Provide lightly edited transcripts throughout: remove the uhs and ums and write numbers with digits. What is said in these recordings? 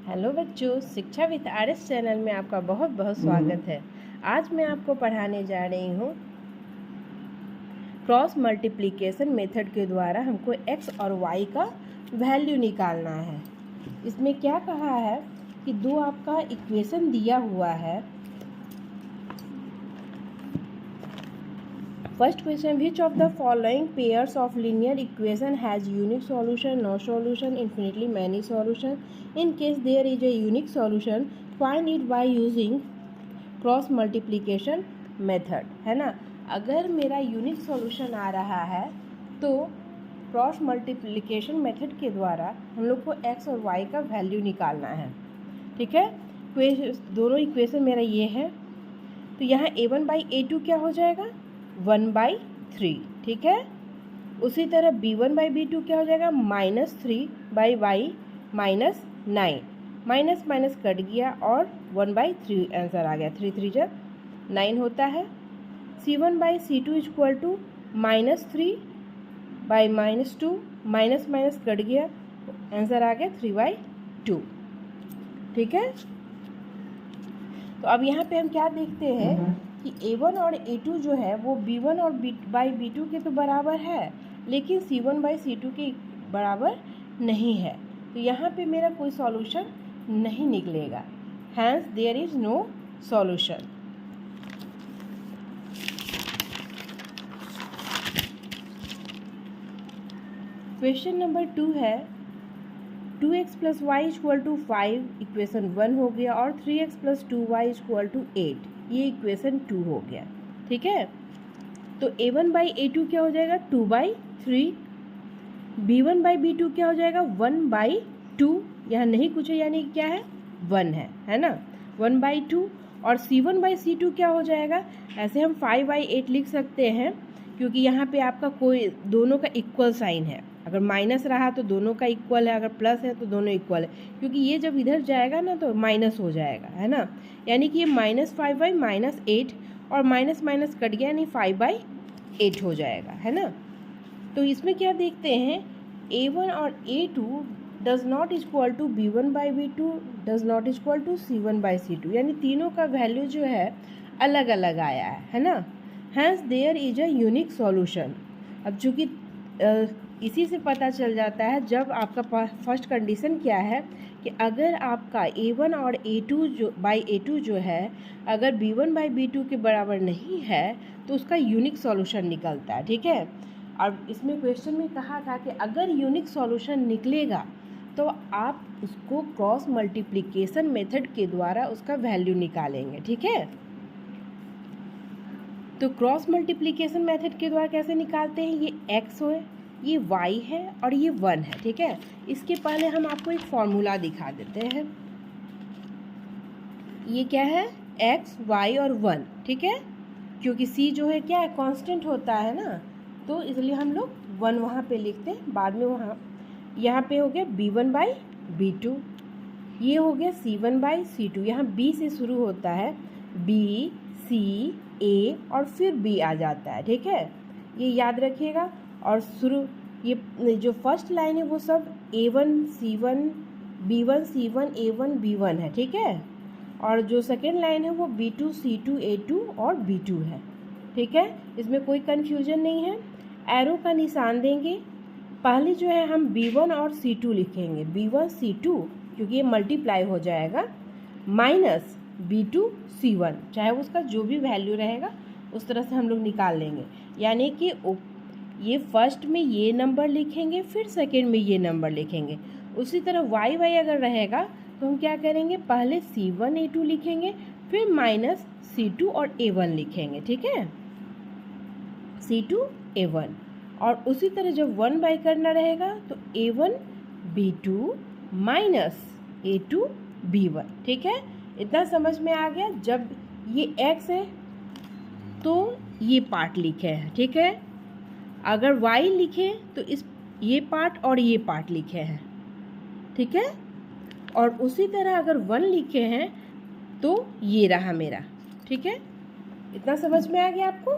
Hello बच्चों, शिक्षा with RS channel में आपका बहुत बहुत स्वागत है। आज मैं आपको पढ़ाने जा रही हूँ क्रॉस मल्टीप्लिकेशन मेथड के द्वारा हमको x और y का वैल्यू निकालना है। इसमें क्या कहा है कि दो आपका इक्वेशन दिया हुआ है। First question, which of the following pairs of linear equation has unique solution, no solution, infinitely many solution. In case there is a unique solution, find it by using cross multiplication method. है ना, अगर मेरा unique solution आ रहा है तो cross multiplication method के द्वारा हम लोग को x और y का वैल्यू निकालना है। ठीक है, दोनों इक्वेशन मेरा ये है, तो यहाँ a1/a2 क्या हो जाएगा, 1/3। ठीक है, उसी तरह b1/b2 क्या हो जाएगा, -3/y -9। माइनस माइनस कट गया और 1/3 आंसर आ गया। 3 3 जब 9 होता है। c1/c2 equal to -3/-2, minus minus cut गया, आंसर आ गया 3/2। ठीक है, तो अब यहाँ पे हम क्या देखते हैं कि a1 और a2 जो है वो b1 और b2 के तो बराबर है, लेकिन c1/c2 के बराबर नहीं है। तो यहाँ पे मेरा कोई सॉल्यूशन नहीं निकलेगा, hence there is no solution. Question number 2 है, 2x + y = 5 इक्वेशन 1 हो गया, और 3x + 2y = 8 ये इक्वेशन 2 हो गया। ठीक है, तो a1/a2 क्या हो जाएगा, 2/3। b1/b2 क्या हो जाएगा, 1/2। यहाँ नहीं कुछ है, यानी क्या है, 1 है ना, 1/2। और c1/c2 क्या हो जाएगा, ऐसे हम 5/8 लिख सकते हैं, क्योंकि यहाँ पे आपका कोई दोनों का इक्वल साइन है। अगर माइनस रहा तो दोनों का इक्वल है, अगर प्लस है तो दोनों इक्वल है, क्योंकि ये जब इधर जाएगा ना तो माइनस हो जाएगा, है ना, यानी कि ये -5/-8 और माइनस माइनस कट गया, यानी 5/8 हो जाएगा, है ना। तो इसमें क्या देखते हैं, a1 और a2 does not equal to b1/b2 does not equal to c1/c2, यानी तीनों का वैल्यू जो है अलग अलग आया है ना, hence there is a unique solution. अब चूँकि इसी से पता चल जाता है, जब आपका फर्स्ट कंडीशन क्या है कि अगर आपका a1 और a2 जो है अगर b1/b2 के बराबर नहीं है तो उसका यूनिक सॉल्यूशन निकलता है। ठीक है, और इसमें क्वेश्चन में कहा था कि अगर यूनिक सॉल्यूशन निकलेगा तो आप उसको क्रॉस मल्टीप्लिकेशन मेथड के द्वारा उसका वैल्यू निकालेंगे। ठीक है, तो क्रॉस मल्टीप्लिकेशन मेथड के द्वारा कैसे निकालते हैं, ये x है, ये y है और ये 1 है। ठीक है, इसके पहले हम आपको एक फॉर्मूला दिखा देते हैं। ये क्या है, x, y और 1। ठीक है, क्योंकि c जो है क्या है, कांस्टेंट होता है ना, तो इसलिए हम लोग 1 वहाँ पे लिखते हैं, बाद में वहाँ यहाँ पे हो गया b1/b2, ये हो गया c1/c2। यहाँ b से शुरू होता है, b, c, a और फिर b आ जाता है। ठीक है, ये याद रखिएगा। और शुरू ये जो फर्स्ट लाइन है वो सब a1 c1 b1 c1 a1 b1 है। ठीक है, और जो सेकेंड लाइन है वो b2 c2 a2 और b2 है। ठीक है, इसमें कोई कन्फ्यूजन नहीं है। एरो का निशान देंगे, पहले जो है हम b1 और c2 लिखेंगे, b1 c2 क्योंकि ये मल्टीप्लाई हो जाएगा, माइनस b2 c1, चाहे उसका जो भी वैल्यू रहेगा उस तरह से हम लोग निकाल लेंगे। यानी कि ये फर्स्ट में ये नंबर लिखेंगे, फिर सेकेंड में ये नंबर लिखेंगे। उसी तरह y अगर रहेगा तो हम क्या करेंगे, पहले c1 a2 लिखेंगे, फिर माइनस c2 और a1 लिखेंगे। ठीक है, c2 a1, और उसी तरह जब 1/, करना रहेगा तो a1 b2 minus a2 b1। ठीक है, इतना समझ में आ गया। जब ये x है तो ये पार्ट लिखे हैं। ठीक है, अगर y लिखे तो ये पार्ट और ये पार्ट लिखे हैं। ठीक है, और उसी तरह अगर 1 लिखे हैं तो ये रहा मेरा। ठीक है, इतना समझ में आ गया आपको।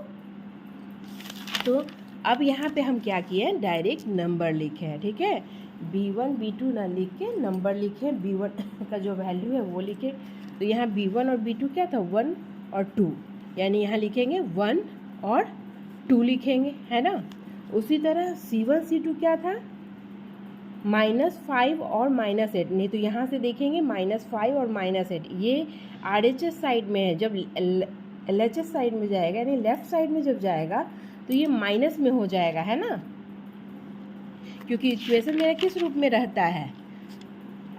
तो अब यहाँ पे हम क्या किए हैं, डायरेक्ट नंबर लिखे हैं। ठीक है, B1 B2 ना लिख के नंबर लिखे, B1 का जो वैल्यू है वो लिखे। तो यहाँ B1 और B2 क्या था, 1 और 2, यानी यहाँ लिखेंगे 1 और 2 लिखेंगे, है ना। उसी तरह C1 C2 क्या था, -5 और -8, नहीं तो यहाँ से देखेंगे -5 और -8, ये RHS साइड में है। जब LHS साइड में जाएगा यानी लेफ्ट साइड में जब जाएगा तो ये माइनस में हो जाएगा, है ना, क्योंकि इक्वेशन मेरा किस रूप में रहता है,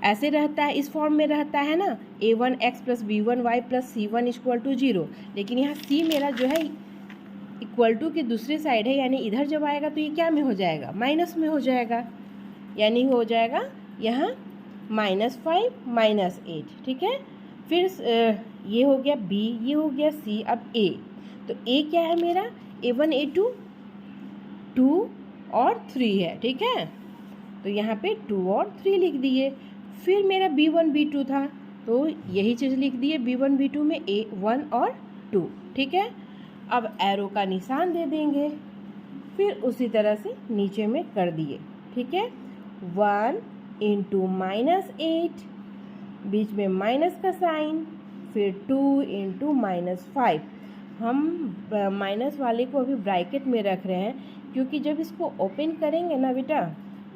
ऐसे रहता है, इस फॉर्म में रहता है ना, a1x + b1y + c1 = 0। लेकिन यहाँ c मेरा जो है इक्वल टू के दूसरे साइड है, यानी इधर जब आएगा तो ये क्या में हो जाएगा, माइनस में हो जाएगा, यानी हो जाएगा यहाँ -5 -8, ठीक है। फिर ये हो गया b, ये हो गया c, अब a। तो a क्या है मेरा, a1 a2 2 और 3 है, ठीक है। तो यहाँ पे 2 और 3 लिख दिए। फिर मेरा b1 b2 था, तो यही चीज़ लिख दिए b1 b2 में a1 और 2, ठीक है। अब एरो का निशान दे देंगे, फिर उसी तरह से नीचे में कर दिए, ठीक है। 1 × -8, बीच में माइनस का साइन, फिर 2 × -5। हम माइनस वाले को अभी ब्रैकेट में रख रहे हैं, क्योंकि जब इसको ओपन करेंगे ना बेटा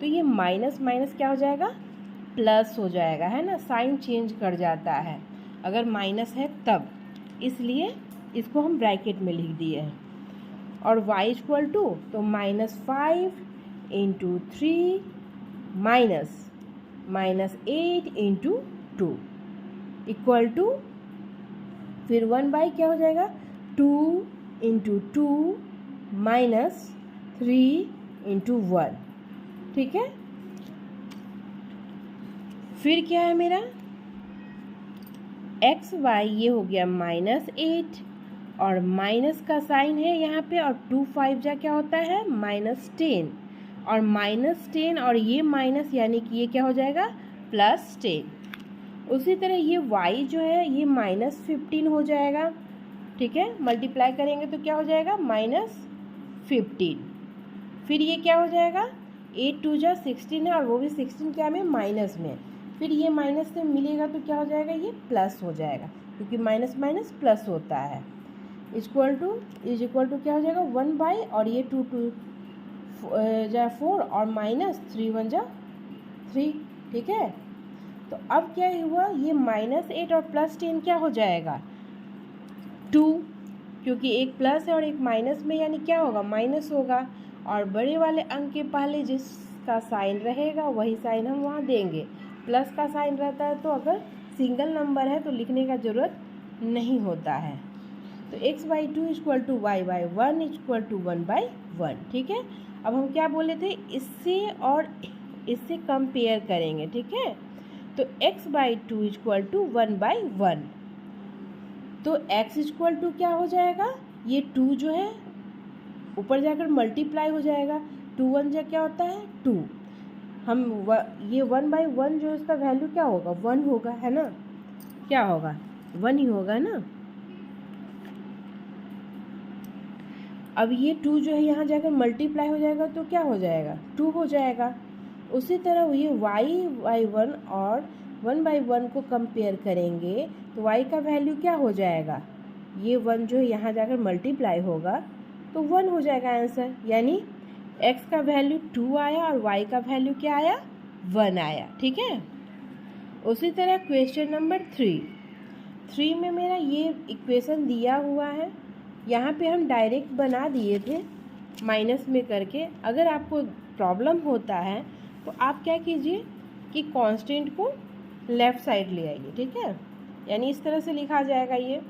तो ये माइनस माइनस क्या हो जाएगा, प्लस हो जाएगा, है ना, साइन चेंज कर जाता है अगर माइनस है तब, इसलिए इसको हम ब्रैकेट में लिख दिए हैं। और y = तो -5 × 3 -8 × 2 इक्वल टू, फिर 1 क्या हो जाएगा, 2 × 2 -3 × 1, ठीक है। फिर क्या है मेरा x y, ये हो गया -8 और माइनस का साइन है यहाँ पे, और 2 5 जा क्या होता है, -10, और -10 और ये माइनस, यानी कि ये क्या हो जाएगा, +10। उसी तरह ये y जो है ये -15 हो जाएगा, ठीक है। मल्टीप्लाई करेंगे तो क्या हो जाएगा, -15। फिर ये क्या हो जाएगा, 8 2 जा 16 है, और वो भी 16 क्या में, माइनस में। फिर ये माइनस से मिलेगा तो क्या हो जाएगा, ये प्लस हो जाएगा, क्योंकि माइनस माइनस प्लस होता है। इज इक्वल टू क्या हो जाएगा, 1 और ये 2 2 जा 4 और -3 1 जा 3, ठीक है। तो अब क्या हुआ, ये -8 और +10 क्या हो जाएगा, 2, क्योंकि एक प्लस है और एक माइनस में, यानी क्या होगा, माइनस होगा। और बड़े वाले अंक के पहले जिसका साइन रहेगा वही साइन हम वहाँ देंगे। प्लस का साइन रहता है तो अगर सिंगल नंबर है तो लिखने का ज़रूरत नहीं होता है। तो x/2 = y/1 = 1/1, ठीक है। अब हम क्या बोले थे, इससे और इससे कंपेयर करेंगे, ठीक है। तो x/2 = 1/1, तो x = क्या हो जाएगा, ये 2 जो है ऊपर जाकर मल्टीप्लाई हो जाएगा, 2 1 जा क्या होता है, 2। हम ये 1/1 जो इसका वैल्यू क्या होगा, 1 होगा, है ना, क्या होगा, 1 ही होगा ना। अब ये 2 जो है यहाँ जाकर मल्टीप्लाई हो जाएगा तो क्या हो जाएगा, 2 हो जाएगा। उसी तरह ये y/1 और 1/1 को कंपेयर करेंगे तो y का वैल्यू क्या हो जाएगा, ये 1 जो है यहाँ जाकर मल्टीप्लाई होगा तो 1 हो जाएगा आंसर, यानी x का वैल्यू 2 आया और y का वैल्यू क्या आया, 1 आया, ठीक है। उसी तरह क्वेश्चन नंबर 3 में मेरा ये इक्वेशन दिया हुआ है, यहाँ पे हम डायरेक्ट बना दिए थे माइनस में करके। अगर आपको प्रॉब्लम होता है तो आप क्या कीजिए कि कांस्टेंट को लेफ़्ट साइड ले आइए, ठीक है। यानी इस तरह से लिखा जाएगा, ये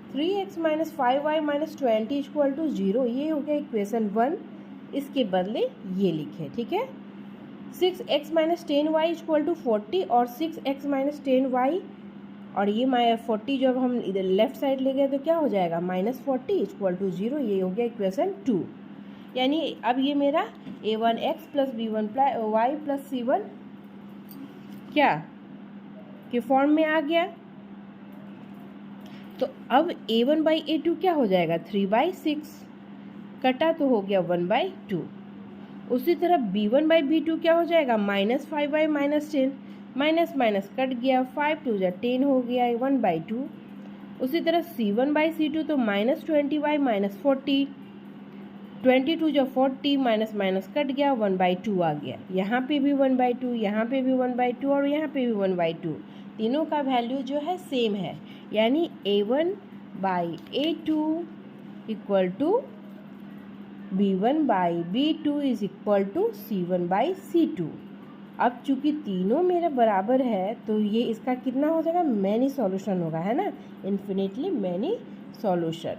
3x - 5y - 20 = 0, ये हो गया इक्वेशन 1। इसके बदले ये लिखे, ठीक है। 6x - 10y = 40 और 6x - 10y, और ये 40 जब हम इधर लेफ्ट साइड ले गए तो क्या हो जाएगा, -40 = 0, ये हो गया इक्वेशन 2। यानी अब ये मेरा a1x + b1y + c1 क्या के फॉर्म में आ गया। तो अब a1/a2 क्या हो जाएगा, 3/6, कटा तो हो गया 1/2। उसी तरह b1/b2 क्या हो जाएगा, -5/-10, माइनस माइनस कट गया, 5 2 जा 10 हो गया 1/2। उसी तरह c1/c2 तो -20/-40, 22 जो 40, माइनस माइनस कट गया 1/2 आ गया। यहाँ पे भी 1/2, यहाँ पे भी 1/2 और यहाँ पे भी 1/2। तीनों का वैल्यू जो है सेम है, यानी a1/a2 equal to b1/b2 is equal to c1/c2। अब चूंकि तीनों मेरा बराबर है तो ये इसका कितना हो जाएगा, मैनी सॉल्यूशन होगा, है ना, इन्फिनिटली मैनी सॉल्यूशन।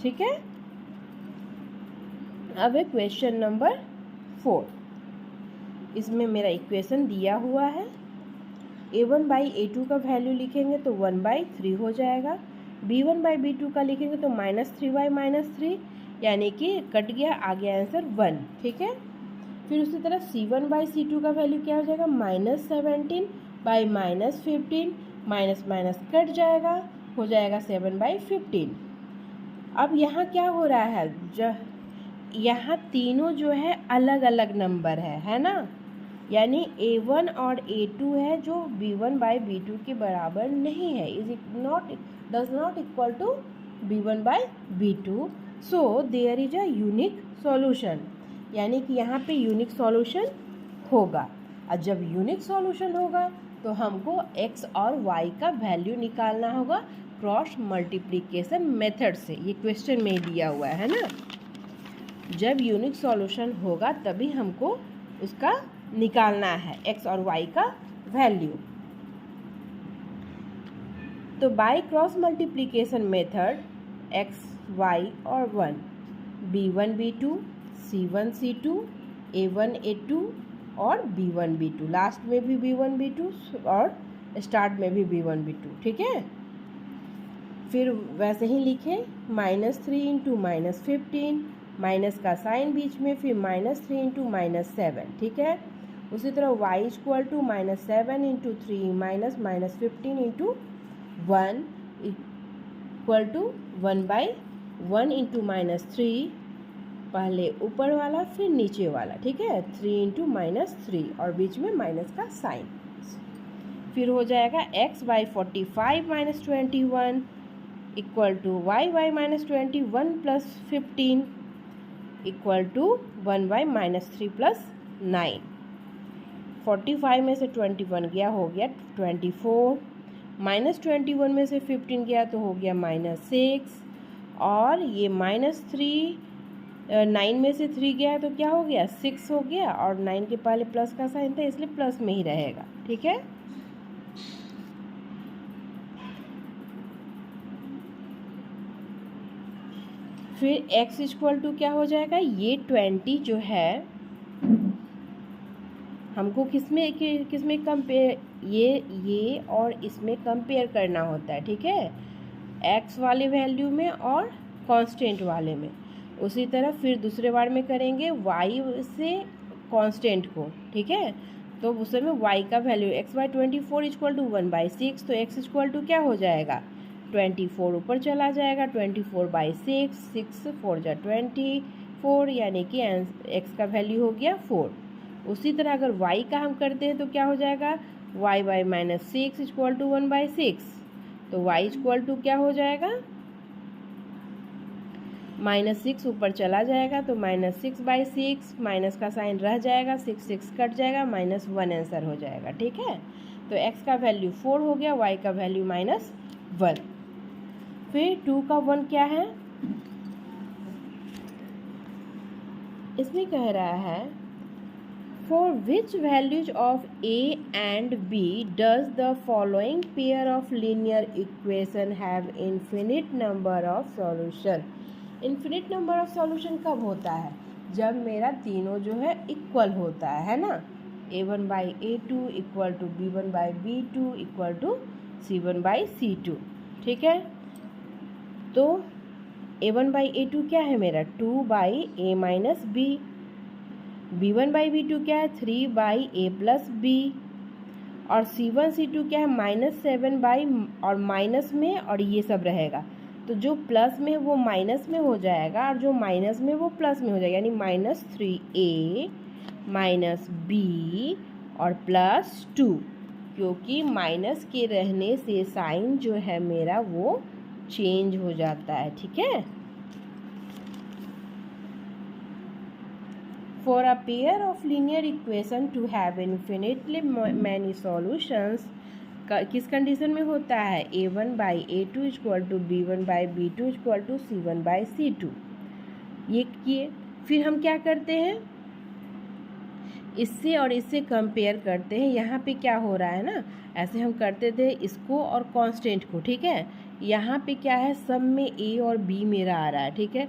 ठीक है। अब है क्वेश्चन नंबर 4। इसमें मेरा इक्वेशन दिया हुआ है, a1/a2 का वैल्यू लिखेंगे तो 1/3 हो जाएगा, b1/b2 का लिखेंगे तो -3/-3, यानी कि कट गया, आ गया आंसर 1। ठीक है। फिर उसी तरह c1/c2 का वैल्यू क्या हो जाएगा, -17/-15, माइनस माइनस कट जाएगा, हो जाएगा 7/15। अब यहाँ क्या हो रहा है, यहाँ तीनों जो है अलग अलग नंबर है ना, यानी a1 और a2 है जो b1/b2 के बराबर नहीं है, does not equal to b1/b2, so there is a unique solution, यानी कि यहाँ पे यूनिक सॉल्यूशन होगा। और जब यूनिक सॉल्यूशन होगा तो हमको x और y का वैल्यू निकालना होगा क्रॉस मल्टीप्लिकेशन मेथड से। ये क्वेश्चन में दिया हुआ है ना, जब यूनिक सॉल्यूशन होगा तभी हमको उसका निकालना है x और y का वैल्यू। तो by cross multiplication method x y और 1, b1/b2, c1/c2, a1/a2 और b1/b2, लास्ट में भी b1/b2 और स्टार्ट में भी b1/b2। ठीक है। फिर वैसे ही लिखें, -3 × -15, माइनस का साइन बीच में, फिर -3 × -7। ठीक है। उसी तरह y equal to -7 × 3 -15 × 1 equal to 1/1 × -3, पहले ऊपर वाला फिर नीचे वाला। ठीक है। 3 × -3 और बीच में माइनस का साइन। फिर हो जाएगा x/45 - 21 equal to y/-21 + 15 equal to 1/-3 + 9। 45 में से 21 गया, हो गया 24, -21 में से 15 गया तो हो गया -6, और ये -3 9 में से 3 गया तो क्या हो गया, 6 हो गया, और 9 के पहले प्लस का साइन था इसलिए प्लस में ही रहेगा। ठीक है। फिर x इक्वल टू क्या हो जाएगा, ये 20 जो है हमको किसमें कंपेयर, ये और इसमें कंपेयर करना होता है। ठीक है। x वाले वैल्यू में और कांस्टेंट वाले में। उसी तरह फिर दूसरे बार में करेंगे y से कांस्टेंट को। ठीक है। तो उस समय y का वैल्यू x/24 इक्वल टू 1/6, तो x इक्वल टू क्या हो जाएगा, 24 ऊपर चला जाएगा, 24/6, 6 4 जा 24, यानी कि x का वैल्यू हो गया 4। उसी तरह अगर y का हम करते हैं तो क्या हो जाएगा, y/-6 इक्वल टू 1/6, तो y इक्वल टू क्या हो जाएगा, -6 ऊपर चला जाएगा तो -6/6, माइनस का साइन रह जाएगा, 6 कट जाएगा, -1 आंसर हो जाएगा। ठीक है। तो x का वैल्यू 4 हो गया, y का वैल्यू -1। फिर 2 का 1 क्या है, इसमें कह रहा है for which values of a and b does the following pair of linear equation have infinite number of solution। Infinite number of solution कब होता है, जब मेरा तीनों जो है इक्वल होता है ना, a1/a2 equal to b1/b2 equal to c1/c2। ठीक है। तो a1/a2 क्या है मेरा, 2/a-b, b1/b2 क्या है, 3/a + b, और c1/c2 क्या है, -7 और माइनस में और ये सब रहेगा तो जो प्लस में वो माइनस में हो जाएगा और जो माइनस में वो प्लस में हो जाएगा, यानी -3a माइनस बी और +2, क्योंकि माइनस के रहने से साइन जो है मेरा वो चेंज हो जाता है। ठीक है। For a pair of linear equation to have infinitely many solutions, किस कंडीशन में होता है? a1/a2 = b1/b2 = c1/c2। ये किए, फिर हम क्या करते हैं, इससे और इससे कंपेयर करते हैं। यहाँ पे क्या हो रहा है ना, ऐसे हम करते थे इसको और कांस्टेंट को। ठीक है। यहाँ पे क्या है, सब में a और b मेरा आ रहा है। ठीक है।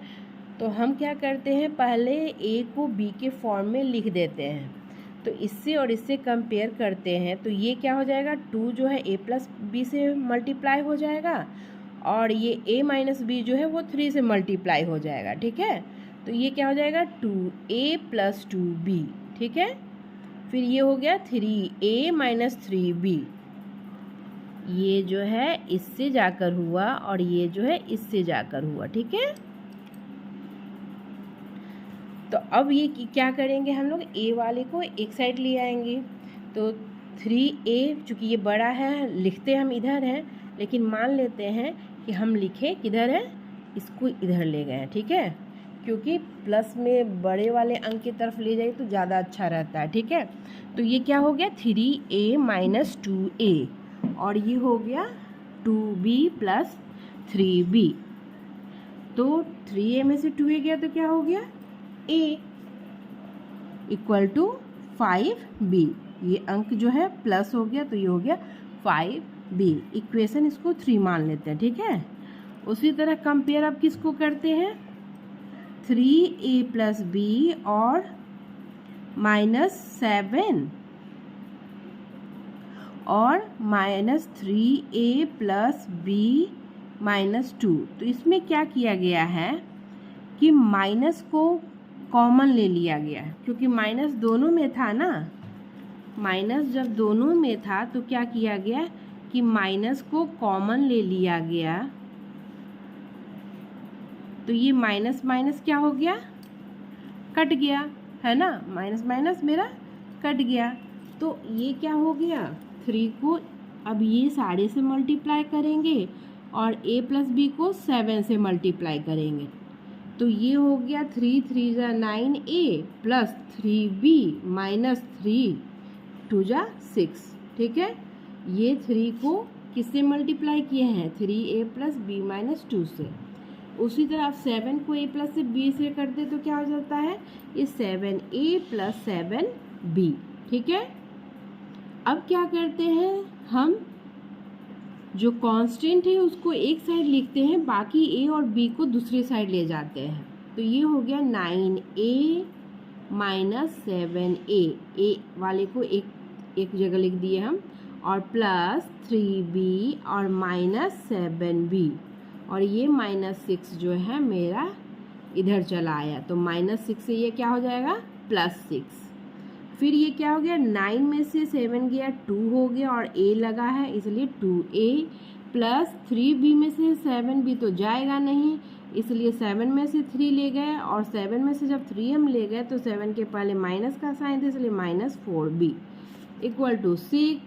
तो हम क्या करते हैं, पहले a को b के फॉर्म में लिख देते हैं। तो इससे और इससे कंपेयर करते हैं, तो ये क्या हो जाएगा, 2 जो है a + b से मल्टीप्लाई हो जाएगा और ये a - b जो है वो 3 से मल्टीप्लाई हो जाएगा। ठीक है। तो ये क्या हो जाएगा, 2a + 2b। ठीक है। फिर ये हो गया 3a - 3b, ये जो है इससे जाकर हुआ और ये जो है इससे जाकर हुआ। ठीक है। तो अब ये क्या करेंगे, हम लोग a वाले को एक साइड ले आएंगे। तो 3a, चूँकि ये बड़ा है, लिखते हम इधर है, लेकिन मान लेते हैं कि हम लिखे किधर है, इसको इधर ले गए हैं। ठीक है। क्योंकि प्लस में बड़े वाले अंक की तरफ ले जाए तो ज़्यादा अच्छा रहता है। ठीक है। तो ये क्या हो गया, 3a - 2a और ये हो गया 2b + 3b। तो 3a में से 2a गया तो क्या हो गया, a = 5b। ये अंक जो है प्लस हो गया तो ये हो गया 5b। इक्वेशन इसको 3 मान लेते हैं। ठीक है। उसी तरह कंपेयर अब किसको करते हैं, 3a + b और -7 और -3a + b - 2। तो इसमें क्या किया गया है कि माइनस को कॉमन ले लिया गया, क्योंकि माइनस दोनों में था ना। माइनस जब दोनों में था तो क्या किया गया कि माइनस को कॉमन ले लिया गया। तो ये माइनस माइनस क्या हो गया, कट गया, है ना। माइनस माइनस मेरा कट गया। तो ये क्या हो गया, 3 को अब ये 3.5 से मल्टीप्लाई करेंगे और a + b को 7 से मल्टीप्लाई करेंगे। तो ये हो गया 3 × 3 = 9a + 3b - 3 2 = 6। ठीक है। ये 3 को किससे मल्टीप्लाई किए हैं, 3a + b - 2 से। उसी तरह आप 7 को a + से b से कर दे तो क्या हो जाता है, ये 7a + 7b। ठीक है। अब क्या करते हैं, हम जो कांस्टेंट है उसको एक साइड लिखते हैं, बाकी a और b को दूसरी साइड ले जाते हैं। तो ये हो गया 9a - 7a, a वाले को एक जगह लिख दिए हम, और +3b और -7b, और ये -6 जो है मेरा इधर चला आया। तो -6 से ये क्या हो जाएगा, +6। फिर ये क्या हो गया, 9 में से 7 गया 2 हो गया और a लगा है, इसलिए 2a + 3b में से 7b तो जाएगा नहीं, इसलिए 7 में से 3 ले गए और 7 में से जब 3 हम ले गए तो 7 के पहले माइनस का साइन था, इसलिए -4b = 6।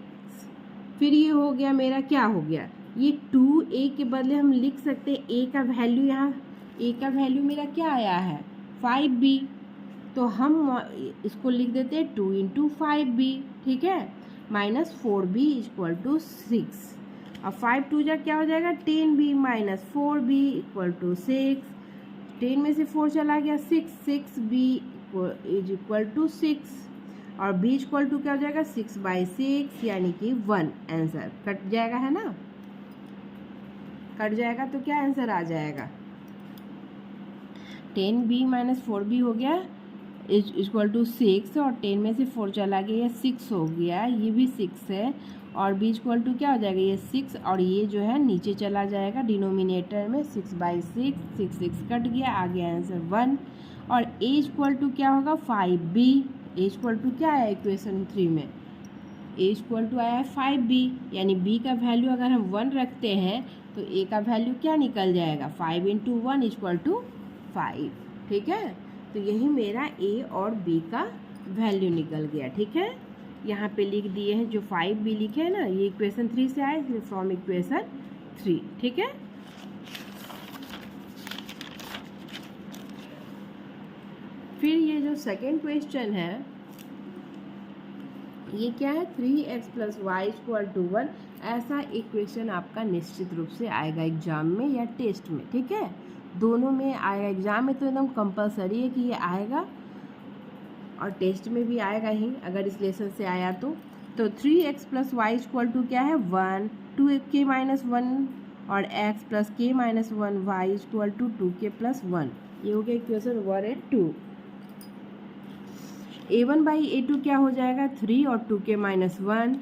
फिर ये हो गया मेरा, क्या हो गया, ये 2a के बदले हम लिख सकते हैं a का वैल्यू, यहाँ a का वैल्यू मेरा क्या आया है, 5b। तो हम इसको लिख देते हैं 2 × 5b। ठीक है। -4b = 6। अब 5 × 2 = क्या हो जाएगा, 10b - 4b = 6। 10 में से 4 चला गया 6, 6b = 6 और b = क्या हो जाएगा, 6/6 यानी कि 1। आंसर कट जाएगा, है ना, कट जाएगा तो क्या आंसर आ जाएगा, 10b - 4b हो गया = 6 और 10 में से 4 चला गया, ये 6 हो गया, ये भी 6 है और b = क्या हो जाएगा, ये 6 और ये जो है नीचे चला जाएगा डिनोमिनेटर में, 6/6, 6 6 कट गया, आ गया आंसर 1। और a = क्या होगा, 5b। a = क्या है इक्वेशन 3 में, a = आया है 5b, यानी b का वैल्यू अगर हम 1 रखते हैं तो ए का वैल्यू क्या निकल जाएगा, 5 इंटू 1 इक्वल टू 5। ठीक है, तो यही मेरा ए और बी का वैल्यू निकल गया। ठीक है, यहाँ पे लिख दिए हैं, जो 5 भी लिखे हैं ना, ये इक्वेशन 3 से आए, इसलिए फ्रॉम इक्वेशन 3। ठीक है, फिर ये जो सेकेंड क्वेश्चन है, ये क्या है, 3x + y = 1। ऐसा एक क्वेश्चन आपका निश्चित रूप से आएगा एग्जाम में या टेस्ट में। ठीक है, दोनों में आएगा। एग्जाम में तो एकदम कंपलसरी है कि ये आएगा, और टेस्ट में भी आएगा ही अगर इस लेसन से आया तो 3x + y = क्या है, 1, 2k - 1 और x + k - 1 y = 2k + 1। ये हो गया इक्वेशन 1 एंड 2। a1/a2 क्या हो जाएगा, 3 और 2k - 1।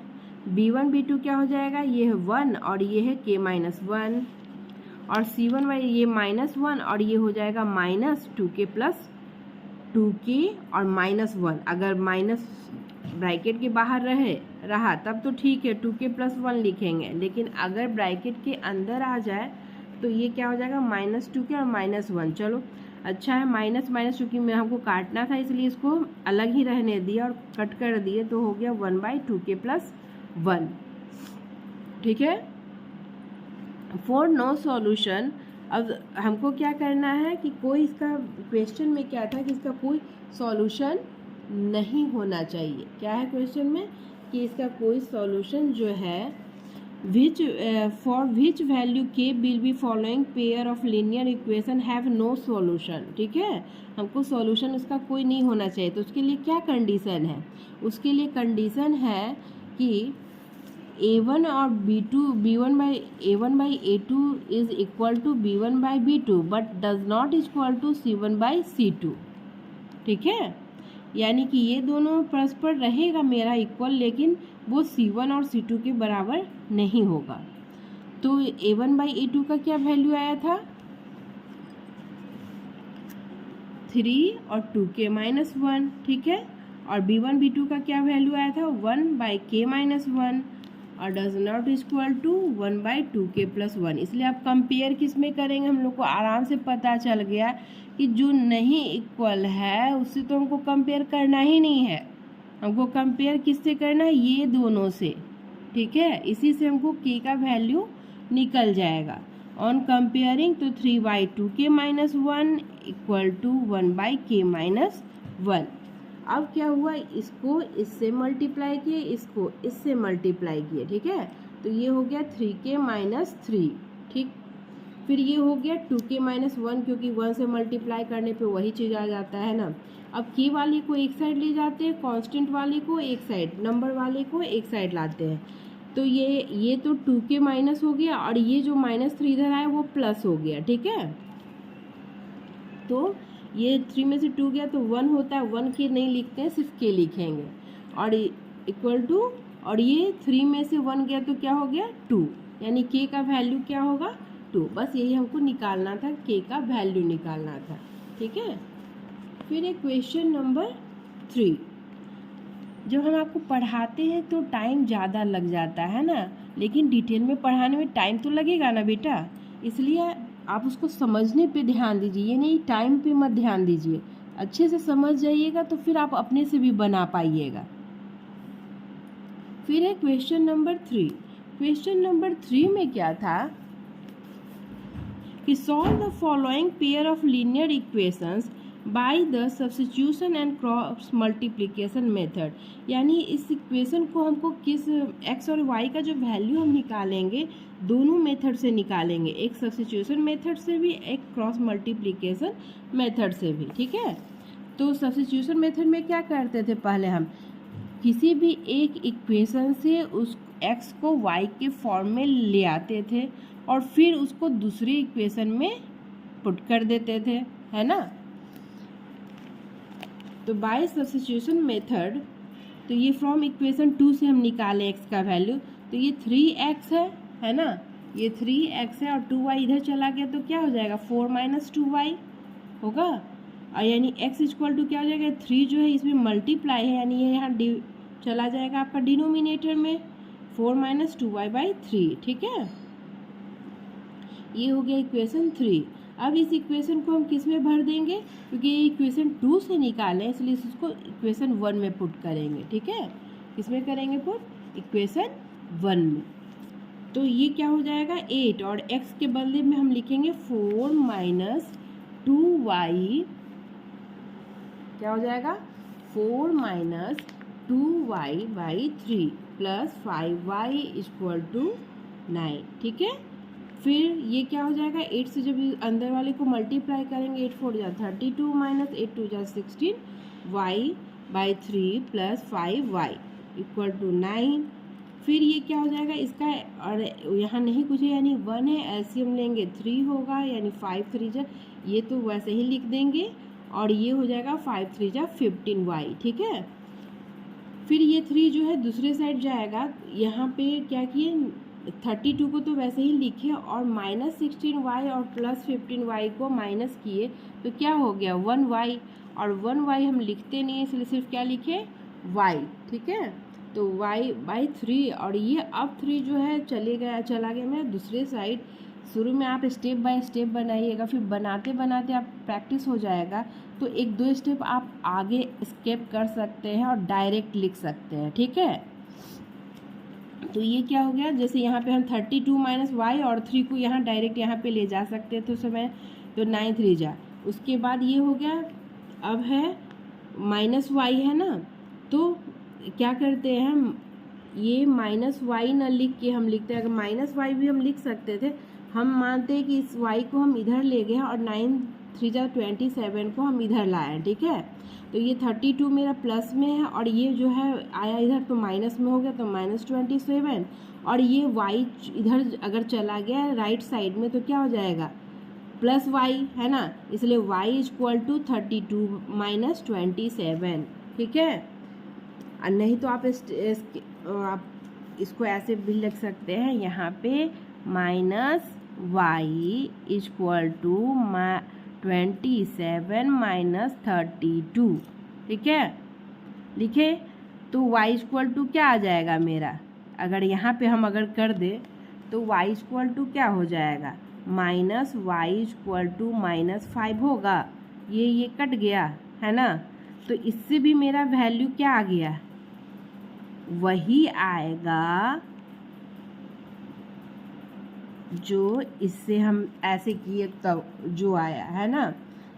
b1 b2 क्या हो जाएगा, ये है 1 और ये है k - 1। और c1 ये -1 और ये हो जाएगा -2k + 2k और -1। अगर माइनस ब्रैकेट के बाहर रहा तब तो ठीक है, 2k + 1 लिखेंगे, लेकिन अगर ब्रैकेट के अंदर आ जाए तो ये क्या हो जाएगा, -2k और -1। चलो अच्छा है, माइनस माइनस चूँकि मैं हमको काटना था इसलिए इसको अलग ही रहने दिया और कट कर दिए, तो हो गया 1/2k + 1। ठीक है, फॉर नो सॉल्यूशन। अब हमको क्या करना है कि कोई इसका क्वेश्चन में क्या था कि इसका कोई सॉल्यूशन नहीं होना चाहिए। क्या है क्वेश्चन में कि इसका कोई सॉल्यूशन जो है, for which value k will be following pair of linear equation have no solution. ठीक है, हमको सॉल्यूशन उसका कोई नहीं होना चाहिए। तो उसके लिए क्या कंडीशन है, उसके लिए कंडीशन है कि a1 और b1/a2 is equal to b1/b2 but does not equal to c1/c2। ठीक है, यानी कि ये दोनों परस्पर रहेगा मेरा इक्वल, लेकिन वो c1 और c2 के बराबर नहीं होगा। तो a1/a2 का क्या वैल्यू आया था, 3 और 2k - 1। ठीक है, और b1 b2 का क्या वैल्यू आया था, 1/k - 1 और does not equal to 1/2k + 1। इसलिए आप कंपेयर किस में करेंगे, हम लोग को आराम से पता चल गया कि जो नहीं इक्वल है उससे तो हमको कंपेयर करना ही नहीं है। हमको कंपेयर किससे करना है, ये दोनों से। ठीक है, इसी से हमको k का वैल्यू निकल जाएगा। ऑन कंपेयरिंग तो 3/2k - 1 = 1/k - 1। अब क्या हुआ, इसको इससे मल्टीप्लाई किए, इसको इससे मल्टीप्लाई किए। ठीक है, तो ये हो गया 3k - 3। ठीक, फिर ये हो गया 2k - 1, क्योंकि 1 से मल्टीप्लाई करने पे वही चीज़ आ जाता है ना। अब k वाले को एक साइड ले जाते हैं, कांस्टेंट वाले को एक साइड, नंबर वाले को एक साइड लाते हैं। तो ये तो 2k माइनस हो गया, और ये जो -3 इधर आया वो प्लस हो गया। ठीक है, तो ये 3 में से 2 गया तो 1 होता है, 1 के नहीं लिखते हैं, सिर्फ k लिखेंगे। और इक्वल टू, और ये 3 में से 1 गया तो क्या हो गया, 2, यानी k का वैल्यू क्या होगा, 2। बस यही हमको निकालना था, k का वैल्यू निकालना था। ठीक है, फिर एक क्वेश्चन नंबर 3। जब हम आपको पढ़ाते हैं तो टाइम ज़्यादा लग जाता है ना, लेकिन डिटेल में पढ़ाने में टाइम तो लगेगा ना बेटा, इसलिए आप उसको समझने पे ध्यान दीजिए, ये नहीं टाइम पे मत ध्यान दीजिए। अच्छे से समझ जाइएगा तो फिर आप अपने से भी बना पाइएगा। फिर है क्वेश्चन नंबर 3। क्वेश्चन नंबर 3 में क्या था कि solve the following pair of linear equations by the substitution and cross multiplication method. यानी इस इक्वेशन को हमको किस x और y का जो वैल्यू हम निकालेंगे, दोनों मेथड से निकालेंगे, एक सब्स्टिट्यूशन मेथड से भी, एक क्रॉस मल्टीप्लिकेशन मेथड से भी। ठीक है, तो सब्स्टिट्यूशन मेथड में क्या करते थे, पहले हम किसी भी एक इक्वेशन से उस x को y के फॉर्म में ले आते थे और फिर उसको दूसरी इक्वेशन में पुट कर देते थे, है ना। तो बाय सब्स्टिट्यूशन मेथड, तो ये फ्रॉम इक्वेशन 2 से हम निकालें x का वैल्यू, तो ये 3x है ना, ये 3x है और 2y इधर चला गया तो क्या हो जाएगा, 4 - 2y होगा। और यानी x इक्वल टू क्या हो जाएगा, 3 जो है इसमें मल्टीप्लाई है, यानी ये यहाँ चला जाएगा आपका डिनोमिनेटर में, 4 - 2y/3। ठीक है, ये हो गया इक्वेशन 3। अब इस इक्वेशन को हम किस में भर देंगे, क्योंकि ये इक्वेशन 2 से निकाले हैं इसलिए इसको इक्वेशन 1 में पुट करेंगे। ठीक है, किस में करेंगे पुट, इक्वेशन 1 में। तो ये क्या हो जाएगा 8 और x के बदले में हम लिखेंगे 4 माइनस 2y, क्या हो जाएगा 4 minus 2y by 3 plus 5y equal to 9। ठीक है, फिर ये क्या हो जाएगा 8 से जब अंदर वाले को मल्टीप्लाई करेंगे 8 4 जा 32 माइनस 8 2 जा 16 y by 3 plus 5y equal to 9। फिर ये क्या हो जाएगा इसका, और यहाँ नहीं कुछ है यानी 1 है, एलसीएम लेंगे 3 होगा यानी 5 3 जा, ये तो वैसे ही लिख देंगे और ये हो जाएगा 5 3 जा 15y। ठीक है, फिर ये 3 जो है दूसरे साइड जाएगा, यहाँ पे क्या किए 32 को तो वैसे ही लिखे और माइनस 16y और प्लस 15y को माइनस किए तो क्या हो गया 1y, और 1y हम लिखते नहीं है इसलिए सिर्फ क्या लिखे y। ठीक है, तो y बाई 3 और ये अब 3 जो है चला गया मेरा दूसरे साइड। शुरू में आप स्टेप बाय स्टेप बनाइएगा, फिर बनाते बनाते आप प्रैक्टिस हो जाएगा तो 1-2 स्टेप आप आगे स्किप कर सकते हैं और डायरेक्ट लिख सकते हैं। ठीक है, तो ये क्या हो गया, जैसे यहाँ पे हम 32 माइनस वाई और 3 को यहाँ डायरेक्ट यहाँ पे ले जा सकते थे उस समय, तो 9 3 जा, उसके बाद ये हो गया अब है माइनस वाई है ना, तो क्या करते हैं हम ये माइनस वाई ना लिख के हम लिखते हैं, अगर माइनस वाई भी हम लिख सकते थे, हम मानते हैं कि इस वाई को हम इधर ले गए और 9 3 जा 27 को हम इधर लाए। ठीक है, तो ये 32 मेरा प्लस में है और ये जो है आया इधर तो माइनस में हो गया तो माइनस 27, और ये वाई इधर अगर चला गया राइट साइड में तो क्या हो जाएगा प्लस वाई है ना, इसलिए वाई इक्वल टू 32 माइनस 27। ठीक है, और नहीं तो आप इसको ऐसे भी लिख सकते हैं यहाँ पे minus Y equal to 27 minus 32। ठीक है, लिखे तो y इक्वल टू क्या आ जाएगा मेरा, अगर यहाँ पे हम अगर कर दे तो y इक्वल टू क्या हो जाएगा माइनस वाई इक्वल टू -5 होगा, ये कट गया है ना, तो इससे भी मेरा वैल्यू क्या आ गया वही आएगा जो इससे हम ऐसे किए तब जो आया है ना,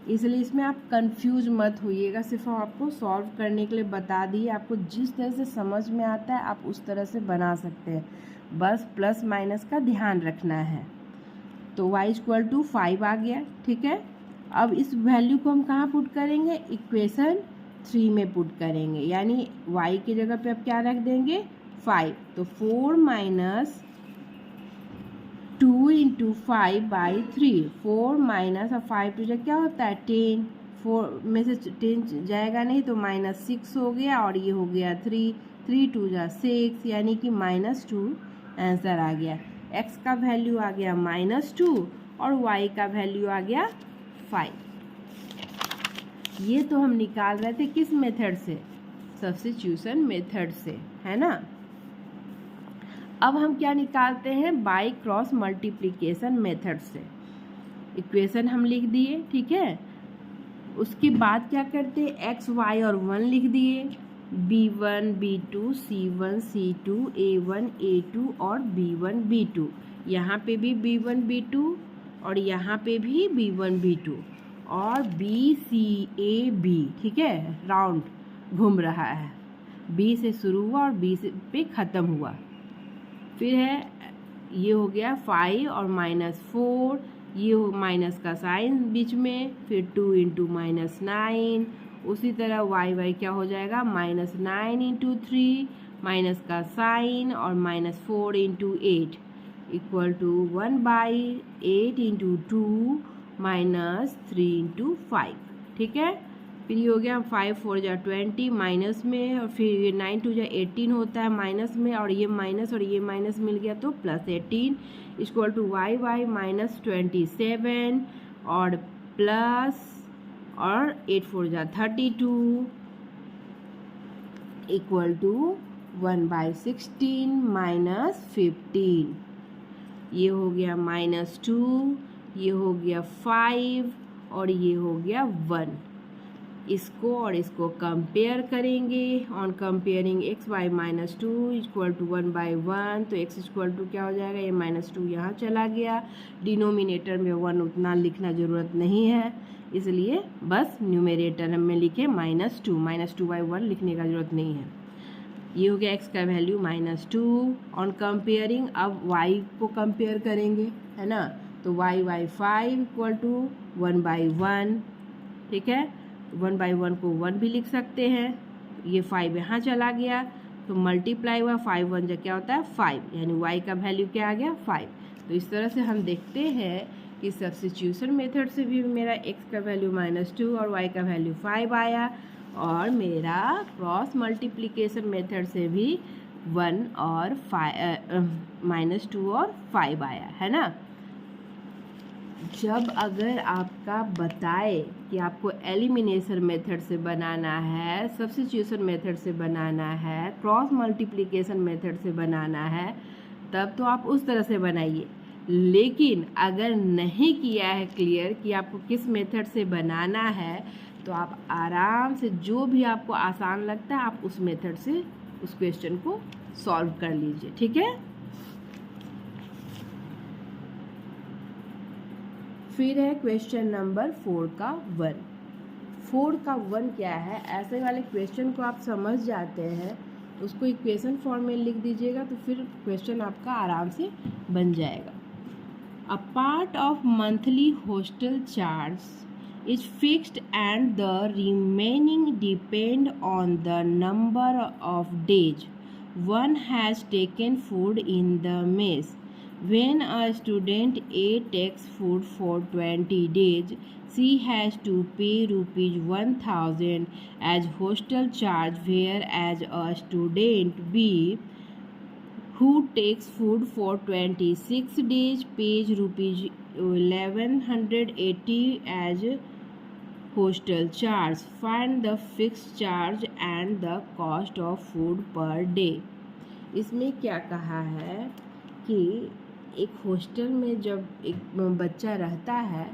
इसलिए इसमें आप कंफ्यूज मत होइएगा, सिर्फ हम आपको सॉल्व करने के लिए बता दिए, आपको जिस तरह से समझ में आता है आप उस तरह से बना सकते हैं, बस प्लस माइनस का ध्यान रखना है। तो y इक्वल टू 5 आ गया। ठीक है, अब इस वैल्यू को हम कहाँ पुट करेंगे इक्वेशन 3 में पुट करेंगे, यानी y की जगह पे अब क्या रख देंगे 5, तो 4 माइनस 2 इंटू 5 बाई 3, 4 माइनस और 5 टू क्या होता है 10, 4 में से 10 जाएगा नहीं तो -6 हो गया और ये हो गया 3, 3 2 जा 6 यानी कि -2 आंसर आ गया। x का वैल्यू आ गया -2 और y का वैल्यू आ गया 5। ये तो हम निकाल रहे थे किस मेथड से, सब्स्टिट्यूशन मेथड से, है ना। अब हम क्या निकालते हैं बाय क्रॉस मल्टीप्लिकेशन मेथड से, इक्वेशन हम लिख दिए। ठीक है, उसके बाद क्या करते हैं x y और 1 लिख दिए, b1 b2 c1 c2 a1 a2 और b1 b2, यहाँ पे भी b1 b2 और यहाँ पे भी b1 b2 और b c a b। ठीक है, राउंड घूम रहा है, b से शुरू हुआ और b से पे ख़त्म हुआ। फिर है ये हो गया 5 और -4, ये माइनस का साइन बीच में, फिर 2 इंटू -9, उसी तरह y क्या हो जाएगा -9 इंटू 3 माइनस का साइन और -4 into 8 equal to 1/8 into 2 -3 into 5। ठीक है, फिर ये हो गया 5 4 जा 20 माइनस में, और फिर ये 9 2 जा 18 होता है माइनस में, और ये माइनस और ये माइनस मिल गया तो +18 इक्वल टू y -27 और प्लस और 8 4 जा 32 इक्वल टू 1/16 -15। ये हो गया -2, ये हो गया 5 और ये हो गया 1। इसको और इसको कंपेयर करेंगे। On comparing X by -2 equal to 1/1, तो x इक्वल टू क्या हो जाएगा, ये -2 यहाँ चला गया। डिनोमिनेटर में 1 उतना लिखना ज़रूरत नहीं है, इसलिए बस न्यूमरेटर में लिखे -2/1 लिखने का ज़रूरत नहीं है। ये हो गया x का वैल्यू -2। ऑन कंपेयरिंग अब y को कंपेयर करेंगे, है ना, तो y/5 इक्वल टू 1/1, ठीक है। 1/1 को 1 भी लिख सकते हैं। ये 5 यहाँ चला गया तो मल्टीप्लाई हुआ, 5 1 जा क्या होता है 5, यानी y का वैल्यू क्या आ गया 5। तो इस तरह से हम देखते हैं कि सब्स्टिट्यूशन मेथड से भी मेरा x का वैल्यू -2 और y का वैल्यू 5 आया, और मेरा क्रॉस मल्टीप्लिकेशन मेथड से भी 1 और -2 और 5 आया, है ना। जब अगर आपका बताए कि आपको एलिमिनेशन मेथड से बनाना है, सब्स्टिट्यूशन मेथड से बनाना है, क्रॉस मल्टीप्लिकेशन मेथड से बनाना है, तब तो आप उस तरह से बनाइए। लेकिन अगर नहीं किया है क्लियर कि आपको किस मेथड से बनाना है, तो आप आराम से जो भी आपको आसान लगता है आप उस मेथड से उस क्वेश्चन को सॉल्व कर लीजिए, ठीक है। फिर है क्वेश्चन नंबर 4 का 1। 4 का 1 क्या है, ऐसे वाले क्वेश्चन को आप समझ जाते हैं, उसको इक्वेशन फॉर्म में लिख दीजिएगा तो फिर क्वेश्चन आपका आराम से बन जाएगा। A part of monthly hostel charge is fixed and the remaining depend on the number of days one has taken food in the mess. When a student A takes food for 20 days, she has to pay rupees 1000 as hostel charge, whereas a student B who takes food for 26 days pays rupees 1180 as hostel charge. Find the fixed charge and the cost of food per day. इसमें क्या कहा है कि एक hostel में जब एक बच्चा रहता है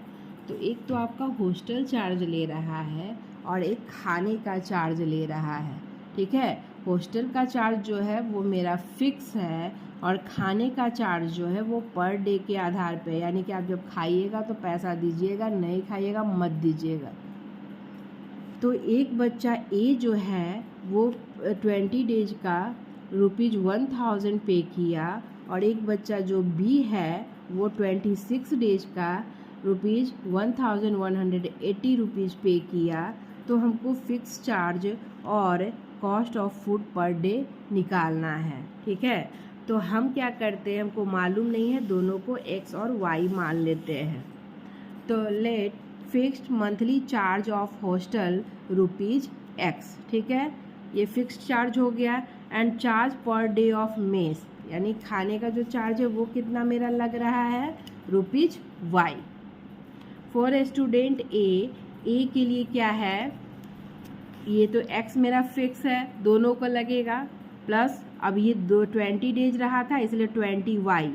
तो एक तो आपका हॉस्टल चार्ज ले रहा है और एक खाने का चार्ज ले रहा है, ठीक है। हॉस्टल का चार्ज जो है वो मेरा फिक्स है और खाने का चार्ज जो है वो पर डे के आधार पे, यानी कि आप जब खाइएगा तो पैसा दीजिएगा, नहीं खाइएगा मत दीजिएगा। तो एक बच्चा ए जो है वो 20 डेज का रुपीज़ 1000 पे किया और एक बच्चा जो बी है वो 26 डेज का रुपीज़ 1180 रुपीज़ पे किया। तो हमको फिक्स चार्ज और cost of food per day निकालना है, ठीक है। तो हम क्या करते हैं, हमको मालूम नहीं है, दोनों को एक्स और वाई मान लेते हैं। तो let fixed monthly charge of hostel rupees X, ठीक है, ये फिक्स्ड चार्ज हो गया। And charge per day of mess, यानी खाने का जो चार्ज है वो कितना मेरा लग रहा है रुपीज़ वाई। फॉर स्टूडेंट ए के लिए क्या है, ये तो एक्स मेरा फिक्स है, दोनों को लगेगा, प्लस अब ये 20 डेज रहा था इसलिए 20 वाई,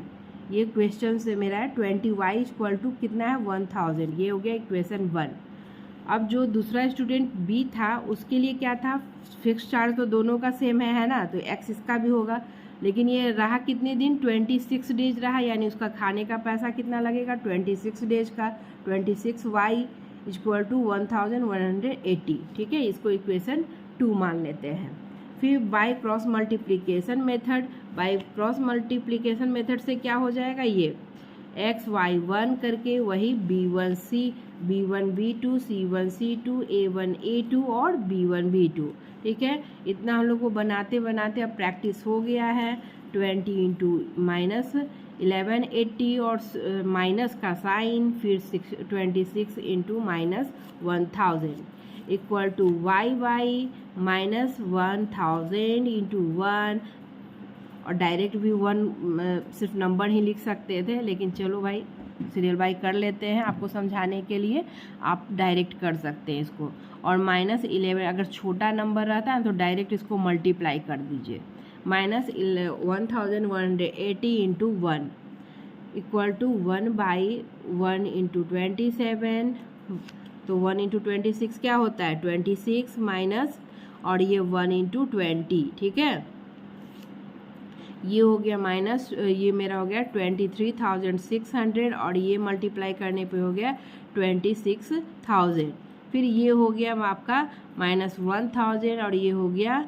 ये क्वेश्चन से मेरा है 20 वाई इक्वल टू कितना है 1000, ये हो गया इक्वेशन 1। अब जो दूसरा स्टूडेंट बी था उसके लिए क्या था, फिक्स चार्ज तो दोनों का सेम है ना, तो एक्स इसका भी होगा, लेकिन ये रहा कितने दिन 26 डेज रहा, यानी उसका खाने का पैसा कितना लगेगा 26 डेज का, 26 वाई इक्वल टू 1180, ठीक है। इसको इक्वेशन 2 मान लेते हैं। फिर by cross multiplication method, by cross multiplication method से क्या हो जाएगा, ये XY1 करके वही B1C B1 B2 C1 C2 A1 A2 और B1 B2, ठीक है। इतना हम लोग को बनाते बनाते अब प्रैक्टिस हो गया है। 20 इंटू माइनस 1180 और माइनस का साइन, फिर 26 into minus 1000 equal to YY minus 1000 into 1, और डायरेक्ट भी 1 सिर्फ नंबर ही लिख सकते थे, लेकिन चलो भाई सीरियल बाई कर लेते हैं आपको समझाने के लिए, आप डायरेक्ट कर सकते हैं इसको। और -11 अगर छोटा नंबर रहता है तो डायरेक्ट इसको मल्टीप्लाई कर दीजिए, -1180 इंटू 1 इक्वल टू 1/1 इंटू 27, तो 1 इंटू 26 क्या होता है 26 माइनस, और ये 1 इंटू 20, ठीक है, ये हो गया माइनस, ये मेरा हो गया 23,600, और ये मल्टीप्लाई करने पे हो गया 26,000, फिर ये हो गया आपका -1,000, और ये हो गया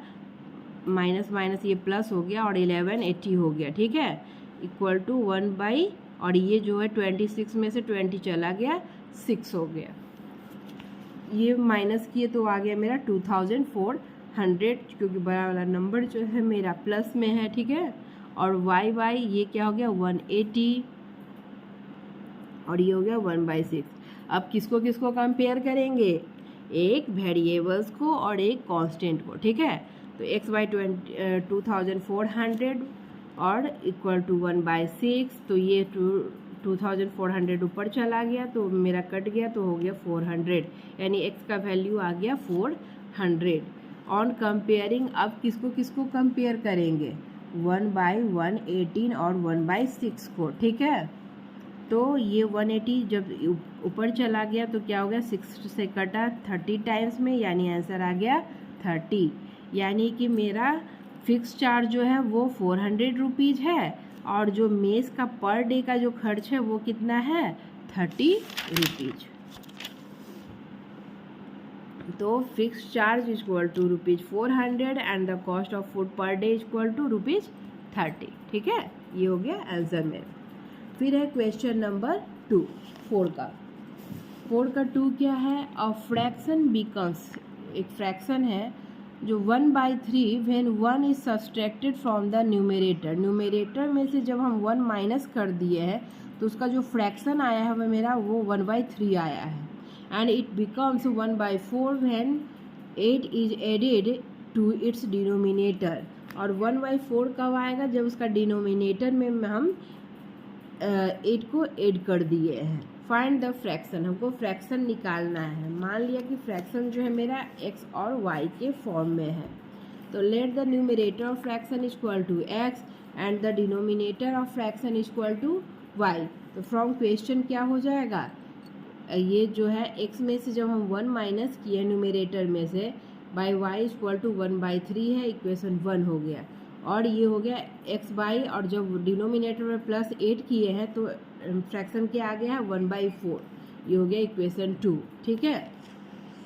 माइनस माइनस ये प्लस हो गया, और 1180 हो गया, ठीक है, इक्वल टू 1/, और ये जो है 26 में से 20 चला गया 6 हो गया, ये माइनस किए तो आ गया मेरा 2400, क्योंकि बड़ा वाला नंबर जो है मेरा प्लस में है, ठीक है, और y ये क्या हो गया 180, और ये हो गया 1/6। अब किसको किसको कंपेयर करेंगे, एक वेरिएबल्स को और एक कांस्टेंट को, ठीक है, तो x y 2400 और इक्वल टू 1/6, तो ये 2400 ऊपर चला गया तो मेरा कट गया तो हो गया 400, यानी x का वैल्यू आ गया 400। ऑन कंपेयरिंग, अब किसको किसको कंपेयर करेंगे, 1/118 और 1/6 को, ठीक है, तो ये 180 जब ऊपर चला गया तो क्या हो गया 6 से कटा 30 टाइम्स में, यानी आंसर आ गया 30, यानी कि मेरा फिक्स चार्ज जो है वो 400 रुपीज़ है, और जो मेस का पर डे का जो खर्च है वो कितना है 30 रुपीज़। तो fix charge equal to ₹400 and the cost of food per day equal to ₹30, ठीक है, ये हो गया आंसर मेरा। फिर है क्वेश्चन नंबर 2, 4 का 2 क्या है, अ फ्रैक्शन बिकम्स, एक फ्रैक्शन है जो 1/3 when 1 is subtracted from the numerator, numerator में से जब हम 1 माइनस कर दिए हैं तो उसका जो फ्रैक्शन आया है वह मेरा वो 1/3 आया है, and it becomes 1/4 when 8 is added to its denominator, और 1/4 कब आएगा जब उसका डिनोमिनेटर में हम 8 को ऐड कर दिए हैं। फाइंड द फ्रैक्शन, हमको फ्रैक्शन निकालना है, मान लिया कि फ्रैक्शन जो है मेरा x और y के फॉर्म में है, तो let the numerator of fraction equal to x and the denominator of fraction equal to y, तो फ्रॉम क्वेश्चन क्या हो जाएगा, ये जो है x में से जब हम 1 माइनस किए न्यूमरेटर में से, बाई y इक्वल टू 1/3 है, इक्वेशन 1 हो गया, और ये हो गया x/, और जब डिनोमिनेटर में +8 किए हैं तो फ्रैक्शन क्या आ गया है 1/4, ये हो गया इक्वेशन 2, ठीक है,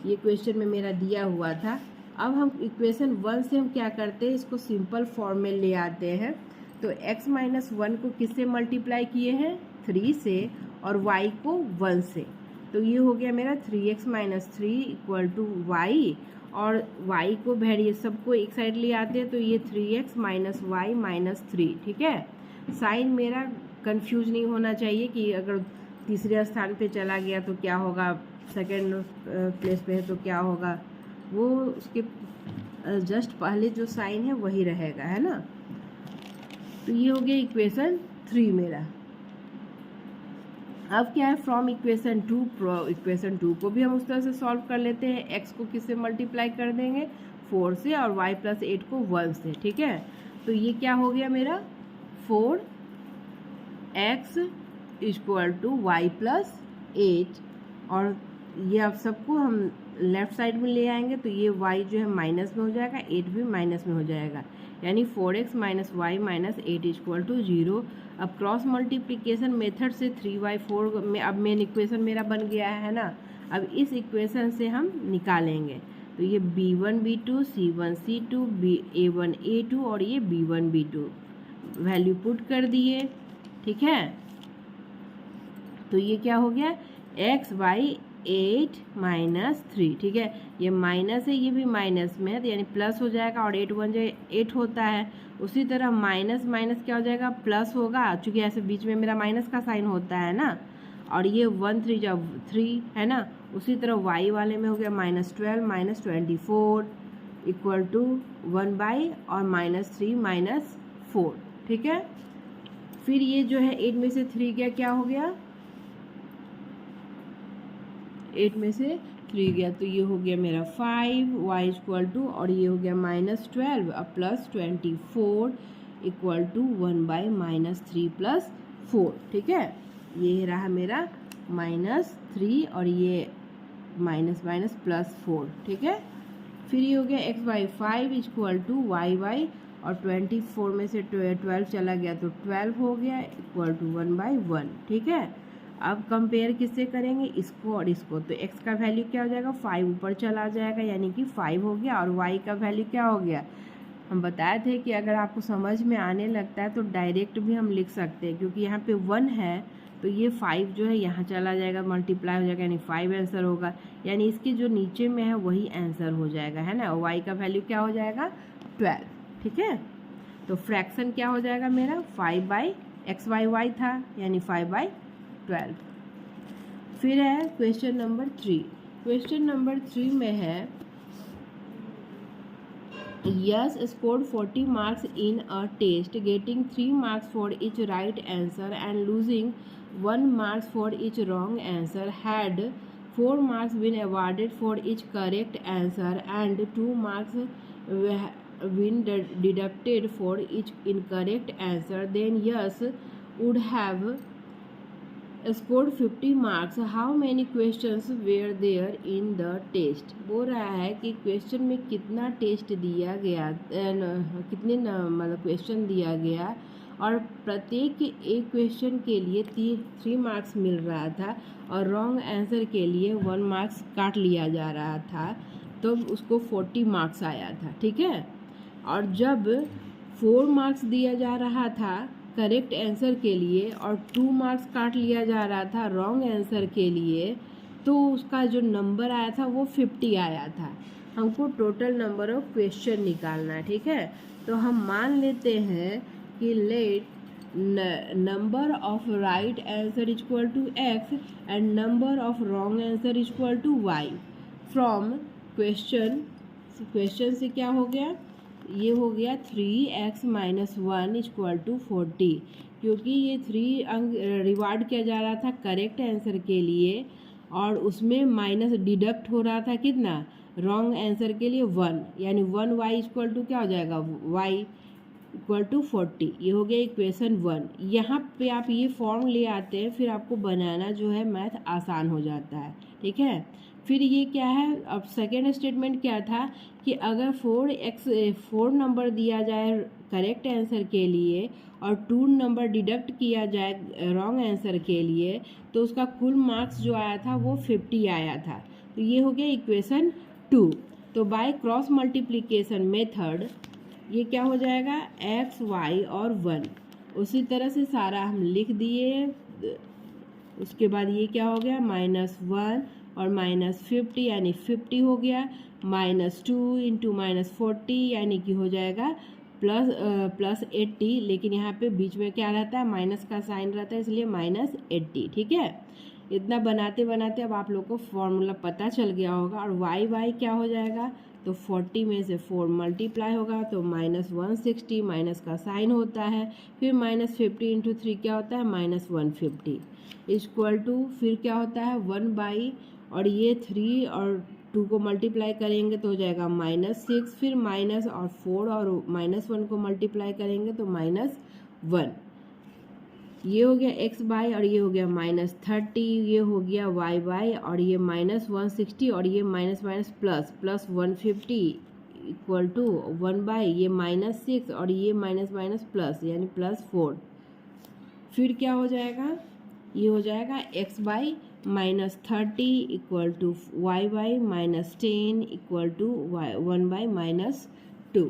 ये क्वेश्चन में मेरा दिया हुआ था। अब हम इक्वेशन 1 से हम क्या करते हैं, इसको सिंपल फॉर्म में ले आते हैं, तो x - 1 को किससे मल्टीप्लाई किए हैं 3 से, और y को 1 से, तो ये हो गया मेरा 3x - 3 इक्वल टू y, और y को वेरिएबल सबको एक साइड ले आते हैं तो ये 3x - y - 3, ठीक है, साइन मेरा कंफ्यूज नहीं होना चाहिए कि अगर तीसरे स्थान पे चला गया तो क्या होगा, सेकंड प्लेस पे है तो क्या होगा, वो उसके जस्ट पहले जो साइन है वही रहेगा, है ना, तो ये हो गया इक्वेशन 3 मेरा। अब क्या है, फ्रॉम इक्वेशन 2 को भी हम उस तरह से सॉल्व कर लेते हैं, x को किससे मल्टीप्लाई कर देंगे 4 से, और y + 8 को 1 से, ठीक है, तो ये क्या हो गया मेरा 4x = y + 8, और ये अब सबको हम लेफ्ट साइड में ले आएंगे तो ये y जो है माइनस में हो जाएगा, 8 भी माइनस में हो जाएगा, यानी 4x - y - 8 = 0। अब क्रॉस मल्टीप्लिकेशन मेथड से 3/4 में अब मेन इक्वेशन मेरा बन गया है ना, अब इस इक्वेशन से हम निकालेंगे, तो ये b1 b2 c1 c2 a1 a2 और ये b1 b2 वैल्यू पुट कर दिए, ठीक है, तो ये क्या हो गया x/8 - 3, ठीक है, ये माइनस है, ये भी माइनस में है तो यानी प्लस हो जाएगा, और 8 1 8 होता है, उसी तरह माइनस माइनस क्या हो जाएगा प्लस होगा, चूँकि ऐसे बीच में मेरा माइनस का साइन होता है ना, और ये 1 3 जब 3 है ना, उसी तरह y वाले में हो गया -12 - 24 इक्वल टू 1/, और -3 - 4, ठीक है, फिर ये जो है 8 में से 3 गया, क्या हो गया 8 में से 3 गया, तो ये हो गया मेरा 5, y = और ये हो गया -12 अब +24 इक्वल टू 1/- 3 + 4, ठीक है। ये रहा मेरा -3 और ये माइनस माइनस +4, ठीक है। फिर ये हो गया x/5 इक्वल टू y/, और 24 में से 12 चला गया तो 12 हो गया इक्वल टू 1/1, ठीक है। अब कंपेयर किससे करेंगे, इसको और इसको, तो x का वैल्यू क्या हो जाएगा, 5 ऊपर चला जाएगा यानी कि 5 हो गया, और y का वैल्यू क्या हो गया, हम बताए थे कि अगर आपको समझ में आने लगता है तो डायरेक्ट भी हम लिख सकते हैं, क्योंकि यहाँ पे 1 है तो ये 5 जो है यहाँ चला जाएगा, मल्टीप्लाई हो जाएगा, यानी 5 आंसर होगा, यानी इसके जो नीचे में है वही आंसर हो जाएगा, है ना। y का वैल्यू क्या हो जाएगा, 12, ठीक है। तो फ्रैक्शन क्या हो जाएगा मेरा, 5/x/y था, यानी 5/12। फिर है क्वेश्चन नंबर 3। क्वेश्चन नंबर 3 में है, Yes scored 40 marks in a test, getting 3 marks for each right answer and losing 1 marks for each wrong answer. Had 4 marks been awarded for each correct answer and 2 marks been deducted for each incorrect answer, then yes would have scored 50 marks. How many questions were there in the test? बोल रहा है कि question में कितना test दिया गया, कितने मतलब क्वेश्चन दिया गया, और प्रत्येक एक क्वेश्चन के लिए 3 मार्क्स मिल रहा था और रॉन्ग आंसर के लिए 1 मार्क्स काट लिया जा रहा था, तो उसको 40 मार्क्स आया था, ठीक है। और जब 4 मार्क्स दिया जा रहा था करेक्ट आंसर के लिए और 2 मार्क्स काट लिया जा रहा था रॉन्ग आंसर के लिए, तो उसका जो नंबर आया था वो 50 आया था। हमको टोटल नंबर ऑफ क्वेश्चन निकालना है, ठीक है। तो हम मान लेते हैं कि let number of right answer equal to x and number of wrong answer equal to y from question से क्या हो गया, ये हो गया 3x - 1 इक्वल टू 40, क्योंकि ये 3 अंक रिवार्ड किया जा रहा था करेक्ट आंसर के लिए और उसमें माइनस डिडक्ट हो रहा था कितना, रॉन्ग आंसर के लिए 1, यानी 1y इक्वल टू क्या हो जाएगा, y इक्वल टू 40। ये हो गया इक्वेशन 1। यहाँ पे आप ये फॉर्म ले आते हैं, फिर आपको बनाना जो है मैथ आसान हो जाता है, ठीक है। फिर ये क्या है, अब सेकेंड स्टेटमेंट क्या था कि अगर 4 नंबर दिया जाए करेक्ट आंसर के लिए और 2 नंबर डिडक्ट किया जाए रॉन्ग आंसर के लिए, तो उसका कुल मार्क्स जो आया था वो 50 आया था। तो ये हो गया इक्वेशन 2। तो बाय क्रॉस मल्टीप्लिकेशन मेथड ये क्या हो जाएगा, x, y और 1, उसी तरह से सारा हम लिख दिए। उसके बाद ये क्या हो गया, -1 और -50 यानी 50 हो गया, -2 इंटू -40 यानी कि हो जाएगा +80, लेकिन यहाँ पे बीच में क्या रहता है, माइनस का साइन रहता है, इसलिए -80, ठीक है। इतना बनाते बनाते अब आप लोग को फॉर्मूला पता चल गया होगा। और y क्या हो जाएगा, तो 40 में से 4 मल्टीप्लाई होगा तो -160, माइनस का साइन होता है, फिर -50 इंटू 3 क्या होता है, -150 इक्वल टू, फिर क्या होता है 1/, और ये 3 और 2 को मल्टीप्लाई करेंगे तो हो जाएगा -6, फिर माइनस और 4 और -1 को मल्टीप्लाई करेंगे तो -1। ये हो गया x/, और ये हो गया -30, ये हो गया y/, और ये -160, और ये माइनस प्लस 150 इक्वल टू 1/, ये -6 और ये माइनस प्लस यानी +4। फिर क्या हो जाएगा, ये हो जाएगा x/, -30 equal to y/, -10 equal to 1/, -2।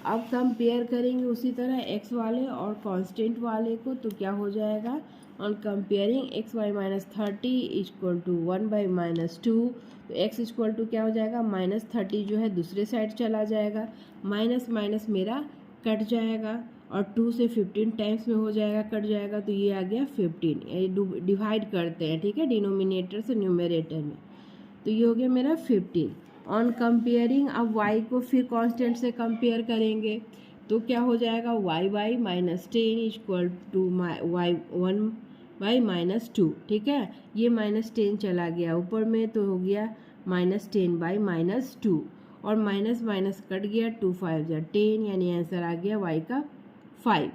अब कंपेयर करेंगे उसी तरह x वाले और कांस्टेंट वाले को, तो क्या हो जाएगा, on comparing x/, -30 equal to 1/, -2, तो x इक्वल टू क्या हो जाएगा, -30 जो है दूसरे साइड चला जाएगा, माइनस माइनस मेरा कट जाएगा और 2 से 15 टाइम्स में हो जाएगा, कट जाएगा, तो ये आ गया 15। डिवाइड करते हैं, ठीक है, डिनोमिनेटर से न्यूमरेटर में, तो ये हो गया मेरा 15। ऑन कंपेयरिंग अब y को फिर कांस्टेंट से कंपेयर करेंगे तो क्या हो जाएगा, y/, -10 इक्वल टू y 1/, -2, ठीक है। ये -10 चला गया ऊपर में तो हो गया -10/, -2, और माइनस माइनस कट गया, 2 5 जा 10, यानी आंसर आ गया y का 5।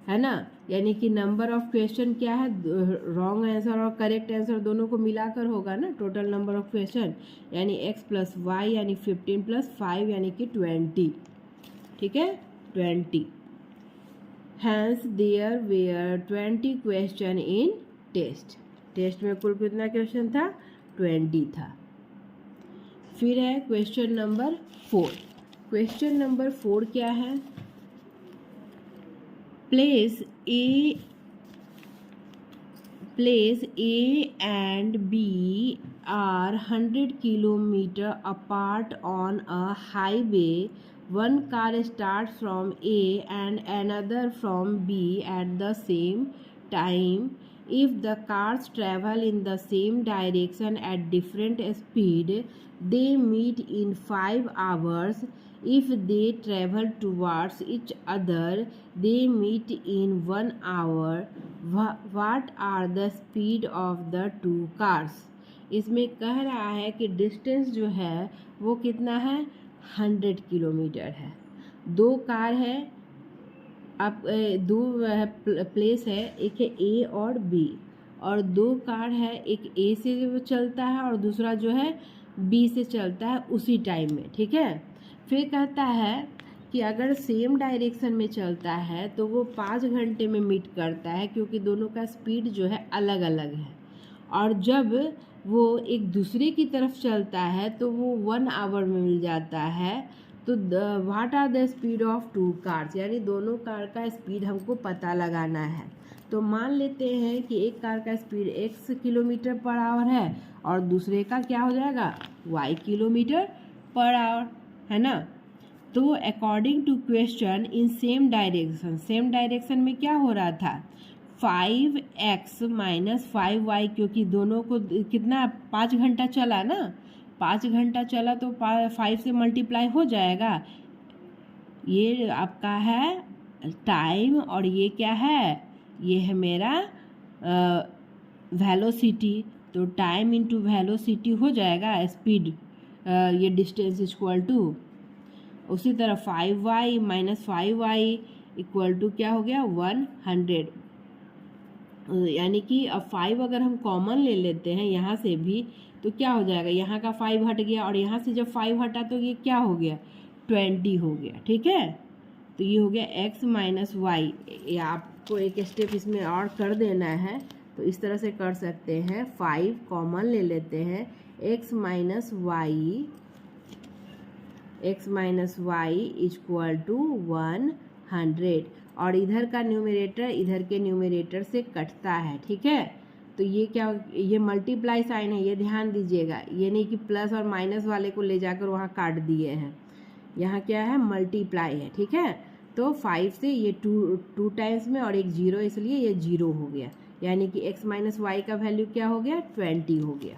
है ना। यानी कि नंबर ऑफ क्वेश्चन क्या है, रॉन्ग आंसर और करेक्ट आंसर दोनों को मिलाकर होगा ना टोटल नंबर ऑफ क्वेश्चन, यानी x + y यानी 15 + 5 यानी कि 20, ठीक है 20। Hence there were 20 question in test. Test में कुल कितना क्वेश्चन था, 20 था। फिर है क्वेश्चन नंबर 4। क्वेश्चन नंबर 4 क्या है, place A and B are 100 kilometer apart on a highway. One car starts from A and another from B at the same time. If the cars travel in the same direction at different speed, they meet in 5 hours. If they travel towards each other, they meet in 1 hour. What are the speed of the two cars? इसमें कह रहा है कि distance जो है वो कितना है, 100 किलोमीटर है। दो कार है, अब दो प्लेस है, एक है ए और बी, और दो कार है, एक ए से जो चलता है और दूसरा जो है बी से चलता है उसी टाइम में, ठीक है। फिर कहता है कि अगर सेम डायरेक्शन में चलता है तो वो 5 घंटे में मीट करता है, क्योंकि दोनों का स्पीड जो है अलग अलग है। और जब वो एक दूसरे की तरफ चलता है तो वो 1 आवर में मिल जाता है। तो what are the speed of two cars, यानी दोनों कार का स्पीड हमको पता लगाना है। तो मान लेते हैं कि एक कार का speed x kilometre per hour है और दूसरे का क्या हो जाएगा, y किलोमीटर पर आवर, है ना। तो according to question in same direction, same direction में क्या हो रहा था, 5x - 5y, क्योंकि दोनों को कितना 5 घंटा चला ना, 5 घंटा चला तो 5 से मल्टीप्लाई हो जाएगा। ये आपका है टाइम और ये क्या है, ये है मेरा वेलोसिटी। तो टाइम इंटू वेलोसिटी हो जाएगा स्पीड, ये डिस्टेंस इक्वल टू, उसी तरह 5y - 5y इक्वल टू क्या हो गया, 100। यानी कि अब 5 अगर हम कॉमन ले लेते हैं यहाँ से भी तो क्या हो जाएगा, यहाँ का 5 हट गया और यहाँ से जब 5 हटा तो ये क्या हो गया, 20 हो गया, ठीक है। तो ये हो गया x - y। ये आपको एक स्टेप इसमें और कर देना है, तो इस तरह से कर सकते हैं। 5 कॉमन ले लेते हैं, x - y इक्वल टू 100, और इधर का न्यूमरेटर इधर के न्यूमरेटर से कटता है, ठीक है। तो ये क्या, ये मल्टीप्लाई साइन है, ये ध्यान दीजिएगा, ये नहीं कि प्लस और माइनस वाले को ले जाकर वहाँ काट दिए हैं, यहाँ क्या है मल्टीप्लाई है, ठीक है। तो 5 से ये 2 टाइम्स में और एक 0, इसलिए ये 0 हो गया, यानी कि x - y का वैल्यू क्या हो गया, 20 हो गया,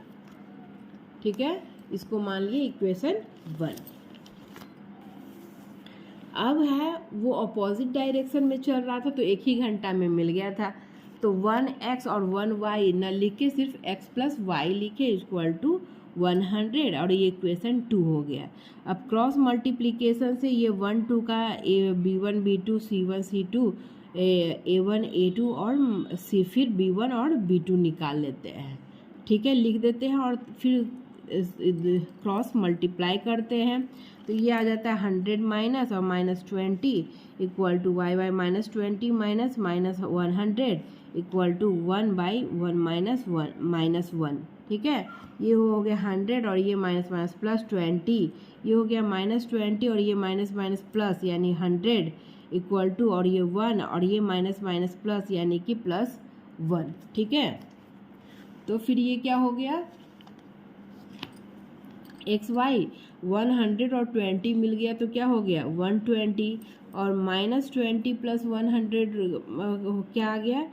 ठीक है। इसको मान लिए इक्वेशन 1। अब है वो अपोजिट डायरेक्शन में चल रहा था तो 1 ही घंटा में मिल गया था। तो 1x और 1y न लिख के सिर्फ x + y लिखे इक्वल टू 100, और ये इक्वेशन 2 हो गया। अब क्रॉस मल्टीप्लिकेशन से ये 1 2 का b1 b2 c1 c2 a1 a2 और फिर b1 और b2 निकाल लेते हैं, ठीक है, लिख देते हैं और फिर क्रॉस मल्टीप्लाई करते हैं। तो ये आ जाता है 100 माइनस और -20 equal to y -20 minus -100 equal to 1/1 -1, ठीक है। ये हो गया 100 और ये माइनस माइनस प्लस 20, ये हो गया -20 और ये माइनस माइनस प्लस यानी 100 इक्वल टू, और ये 1 और ये माइनस माइनस प्लस यानी कि +1, ठीक है। तो फिर ये क्या हो गया, xy 100 और 20 मिल गया तो क्या हो गया 120, और -20 + 100 क्या आ गया,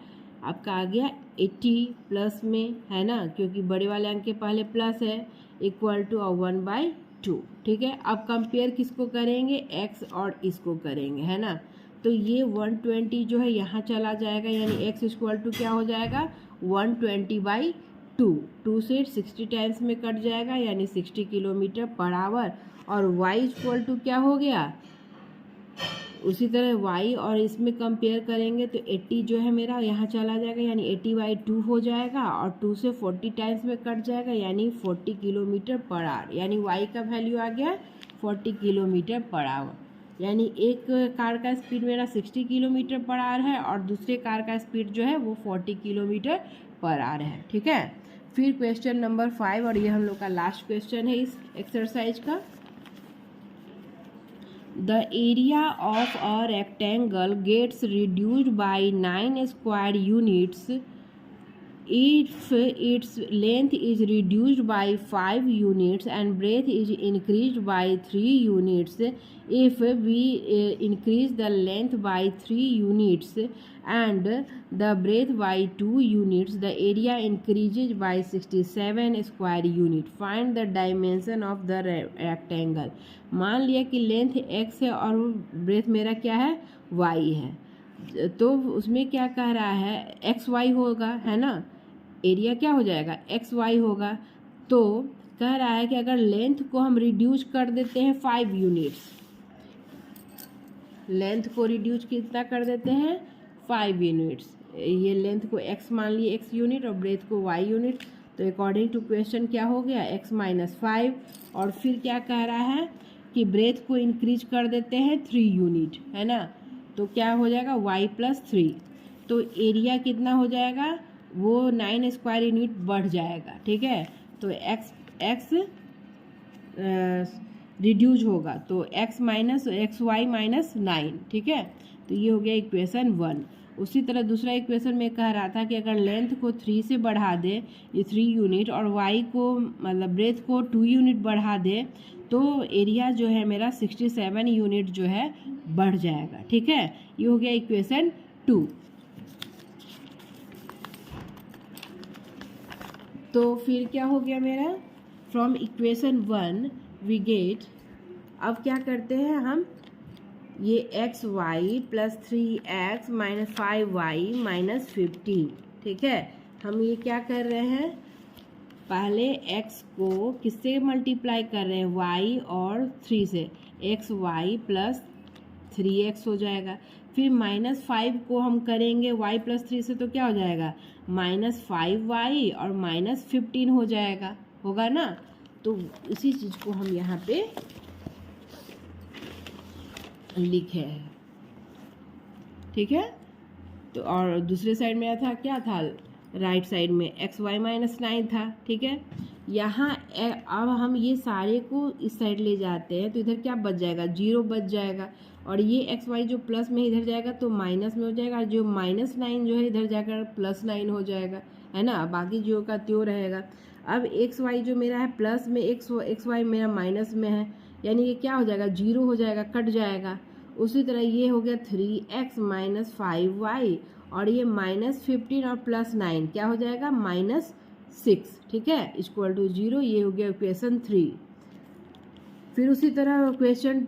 आपका आ गया 80 प्लस में, है ना, क्योंकि बड़े वाले अंक के पहले प्लस है, इक्वल टू 1/2, ठीक है। अब कंपेयर किसको करेंगे, x और इसको करेंगे, है ना। तो ये 120 जो है यहाँ चला जाएगा, यानी x इक्वल टू क्या हो जाएगा 120/2, 2 से 60 टाइम्स में कट जाएगा, यानी 60 किलोमीटर पर आवर। और y इक्वल टू क्या हो गया उसी तरह y और इसमें कंपेयर करेंगे तो 80 जो है मेरा यहाँ चला जाएगा, यानी 80/2 हो जाएगा और 2 से 40 टाइम्स में कट जाएगा, यानी 40 किलोमीटर पर आवर। यानी y का वैल्यू आ गया 40 किलोमीटर पर आवर। यानी एक कार का स्पीड मेरा 60 किलोमीटर पर आवर है और दूसरे कार का स्पीड जो है वो 40 किलोमीटर पर आवर है। ठीक है, फिर क्वेश्चन नंबर 5 और ये हम लोग का लास्ट क्वेश्चन है इस एक्सरसाइज का। The area of a rectangle gets reduced by 9 square units if its length is reduced by 5 units and breadth is increased by 3 units. If we increase the length by 3 units and the breadth by 2 units, the area increases by 67 square unit. Find the dimension of the rectangle. मान लिया कि length x है और breath मेरा क्या है y है, तो उसमें क्या कह रहा है एक्स वाई होगा, है ना। एरिया क्या हो जाएगा एक्स वाई होगा। तो कह रहा है कि अगर लेंथ को हम रिड्यूस कर देते हैं 5 यूनिट्स, लेंथ को रिड्यूस कितना कर देते हैं 5 यूनिट्स, ये लेंथ को x मान लिए x यूनिट और ब्रेथ को y यूनिट, तो अकॉर्डिंग टू क्वेश्चन क्या हो गया x - 5। और फिर क्या कह रहा है कि ब्रेथ को इंक्रीज कर देते हैं 3 यूनिट, है ना, तो क्या हो जाएगा y + 3, तो एरिया कितना हो जाएगा वो 9 स्क्वायर यूनिट बढ़ जाएगा। ठीक है, तो x रिड्यूज होगा तो x y - 9। ठीक है, तो ये हो गया इक्वेशन 1। उसी तरह दूसरा इक्वेशन में कह रहा था कि अगर लेंथ को 3 से बढ़ा दे ये 3 यूनिट और y को मतलब ब्रेथ को 2 यूनिट बढ़ा दे तो एरिया जो है मेरा 67 यूनिट जो है बढ़ जाएगा। ठीक है, ये हो गया इक्वेशन 2। तो फिर क्या हो गया मेरा फ्रॉम इक्वेशन 1 वी गेट, अब क्या करते हैं हम ये x Y plus 3x - 5y - 15। ठीक है, हम ये क्या कर रहे हैं पहले x को किससे मल्टीप्लाई कर रहे हैं y और 3 से, xy प्लस 3x हो जाएगा। फिर -5 को हम करेंगे y + 3 से तो क्या हो जाएगा -5y और -15 हो जाएगा, होगा ना। तो इसी चीज़ को हम यहाँ पे लिखे हैं। ठीक है, तो और दूसरे साइड में था क्या था राइट साइड में xy - 9 था। ठीक है, यहाँ अब हम ये सारे को इस साइड ले जाते हैं तो इधर क्या बच जाएगा 0 बच जाएगा और ये xy जो प्लस में इधर जाएगा तो माइनस में हो जाएगा, जो -9 जो है इधर जाकर +9 हो जाएगा, है ना, बाकी जो का त्यों रहेगा। अब xy जो मेरा है प्लस में, xy मेरा माइनस में है, यानी ये क्या हो जाएगा 0 हो जाएगा, कट जाएगा। उसी तरह ये हो गया 3x - 5y और ये -15 और +9 क्या हो जाएगा -6। ठीक है, इक्वल टू 0, ये हो गया इक्वेशन 3। फिर उसी तरह इक्वेशन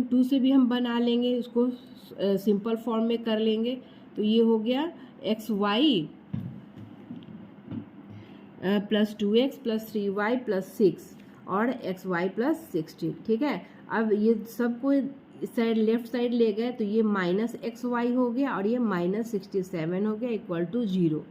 2 से भी हम बना लेंगे, इसको सिंपल फॉर्म में कर लेंगे। तो ये हो गया xy + 2x + 3y + 6 और xy + 16। ठीक है, अब ये सबको इस साइड लेफ्ट साइड ले गए तो ये -xy हो गया और ये -67 हो गया इक्वल टू 0।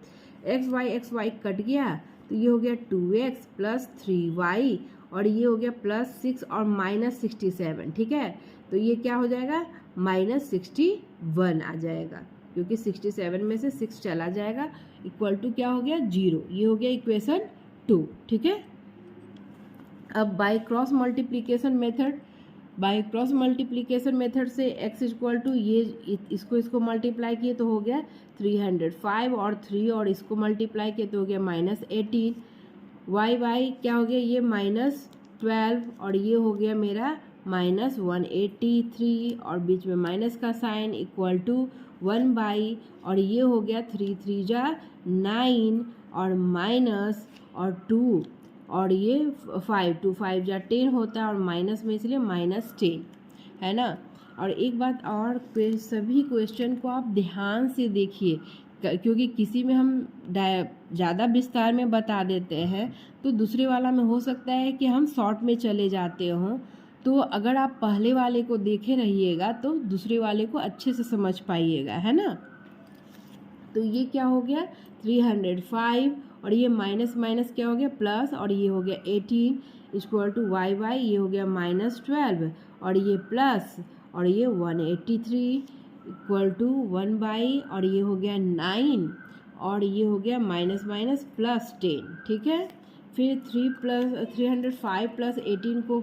xy कट गया तो ये हो गया 2x + 3y और ये हो गया +6 और -67। ठीक है, तो ये क्या हो जाएगा -61 आ जाएगा क्योंकि 67 में से 6 चला जाएगा, इक्वल टू क्या हो गया 0। ये हो गया इक्वेशन 2। ठीक है, अब बाय क्रॉस मल्टीप्लिकेशन मेथड से x इक्वल टू ये इसको मल्टीप्लाई किए तो हो गया 305 और 3 और इसको मल्टीप्लाई किए तो हो गया -18। y क्या हो गया ये -12 और ये हो गया मेरा -183 और बीच में माइनस का साइन इक्वल टू 1 और ये हो गया 3 3 जा 9 और माइनस और 2 और ये 5 2 5 जा 10 होता है और माइनस में इसलिए -10, है ना। और एक बात और, सभी क्वेश्चन को आप ध्यान से देखिए क्योंकि किसी में हम ज़्यादा विस्तार में बता देते हैं तो दूसरे वाला में हो सकता है कि हम शॉर्ट में चले जाते हों, तो अगर आप पहले वाले को देखे रहिएगा तो दूसरे वाले को अच्छे से समझ पाइएगा, है ना। तो ये क्या हो गया 305 और ये माइनस माइनस क्या हो गया प्लस, और ये हो गया 18 इक्वल टू वाई बाई ये हो गया -12 और ये प्लस और ये 183 इक्वल टू 1 बाई और ये हो गया 9 और ये हो गया माइनस माइनस प्लस 10, ठीक है। फिर 305 प्लस 18 को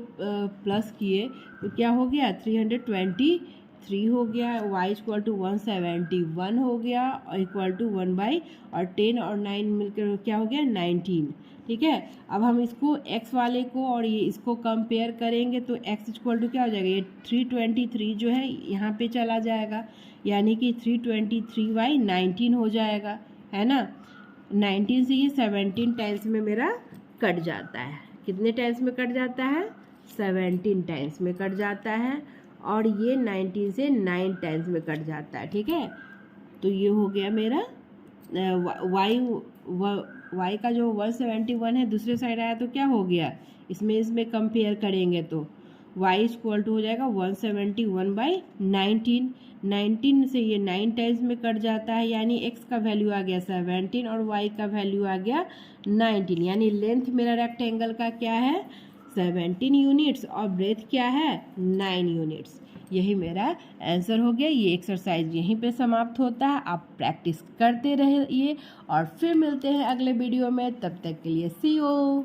प्लस किए तो क्या हो गया 323 हो गया, y इक्वल टू 171 हो गया और इक्वल टू 1 बाई और 10 और 9 मिलकर क्या हो गया 19, ठीक है। अब हम इसको x वाले को और ये इसको कंपेयर करेंगे तो x इक्वल टू क्या हो जाएगा, ये 323 जो है यहाँ पे चला जाएगा, यानी कि 323/19 हो जाएगा, है ना। 19 से ये 17 टाइम्स में मेरा कट जाता है। कितने टाइम्स में कट जाता है 17 टाइम्स में कट जाता है, और ये 19 से 9 टाइम्स में कट जाता है, ठीक है। तो ये हो गया मेरा y का जो 171 है दूसरे साइड आया तो क्या हो गया, इसमें कंपेयर करेंगे तो y इक्वल टू हो जाएगा 171/19। 19 से ये 9 टाइम्स में कट जाता है, यानी x का वैल्यू आ गया 17 और y का वैल्यू आ गया 19, यानी लेंथ मेरा रेक्टेंगल का क्या है 17 यूनिट्स और ब्रेथ क्या है 9 यूनिट्स। यही मेरा आंसर हो गया। ये एक्सरसाइज यहीं पे समाप्त होता है। आप प्रैक्टिस करते रहिए और फिर मिलते हैं अगले वीडियो में। तब तक के लिए सी यू।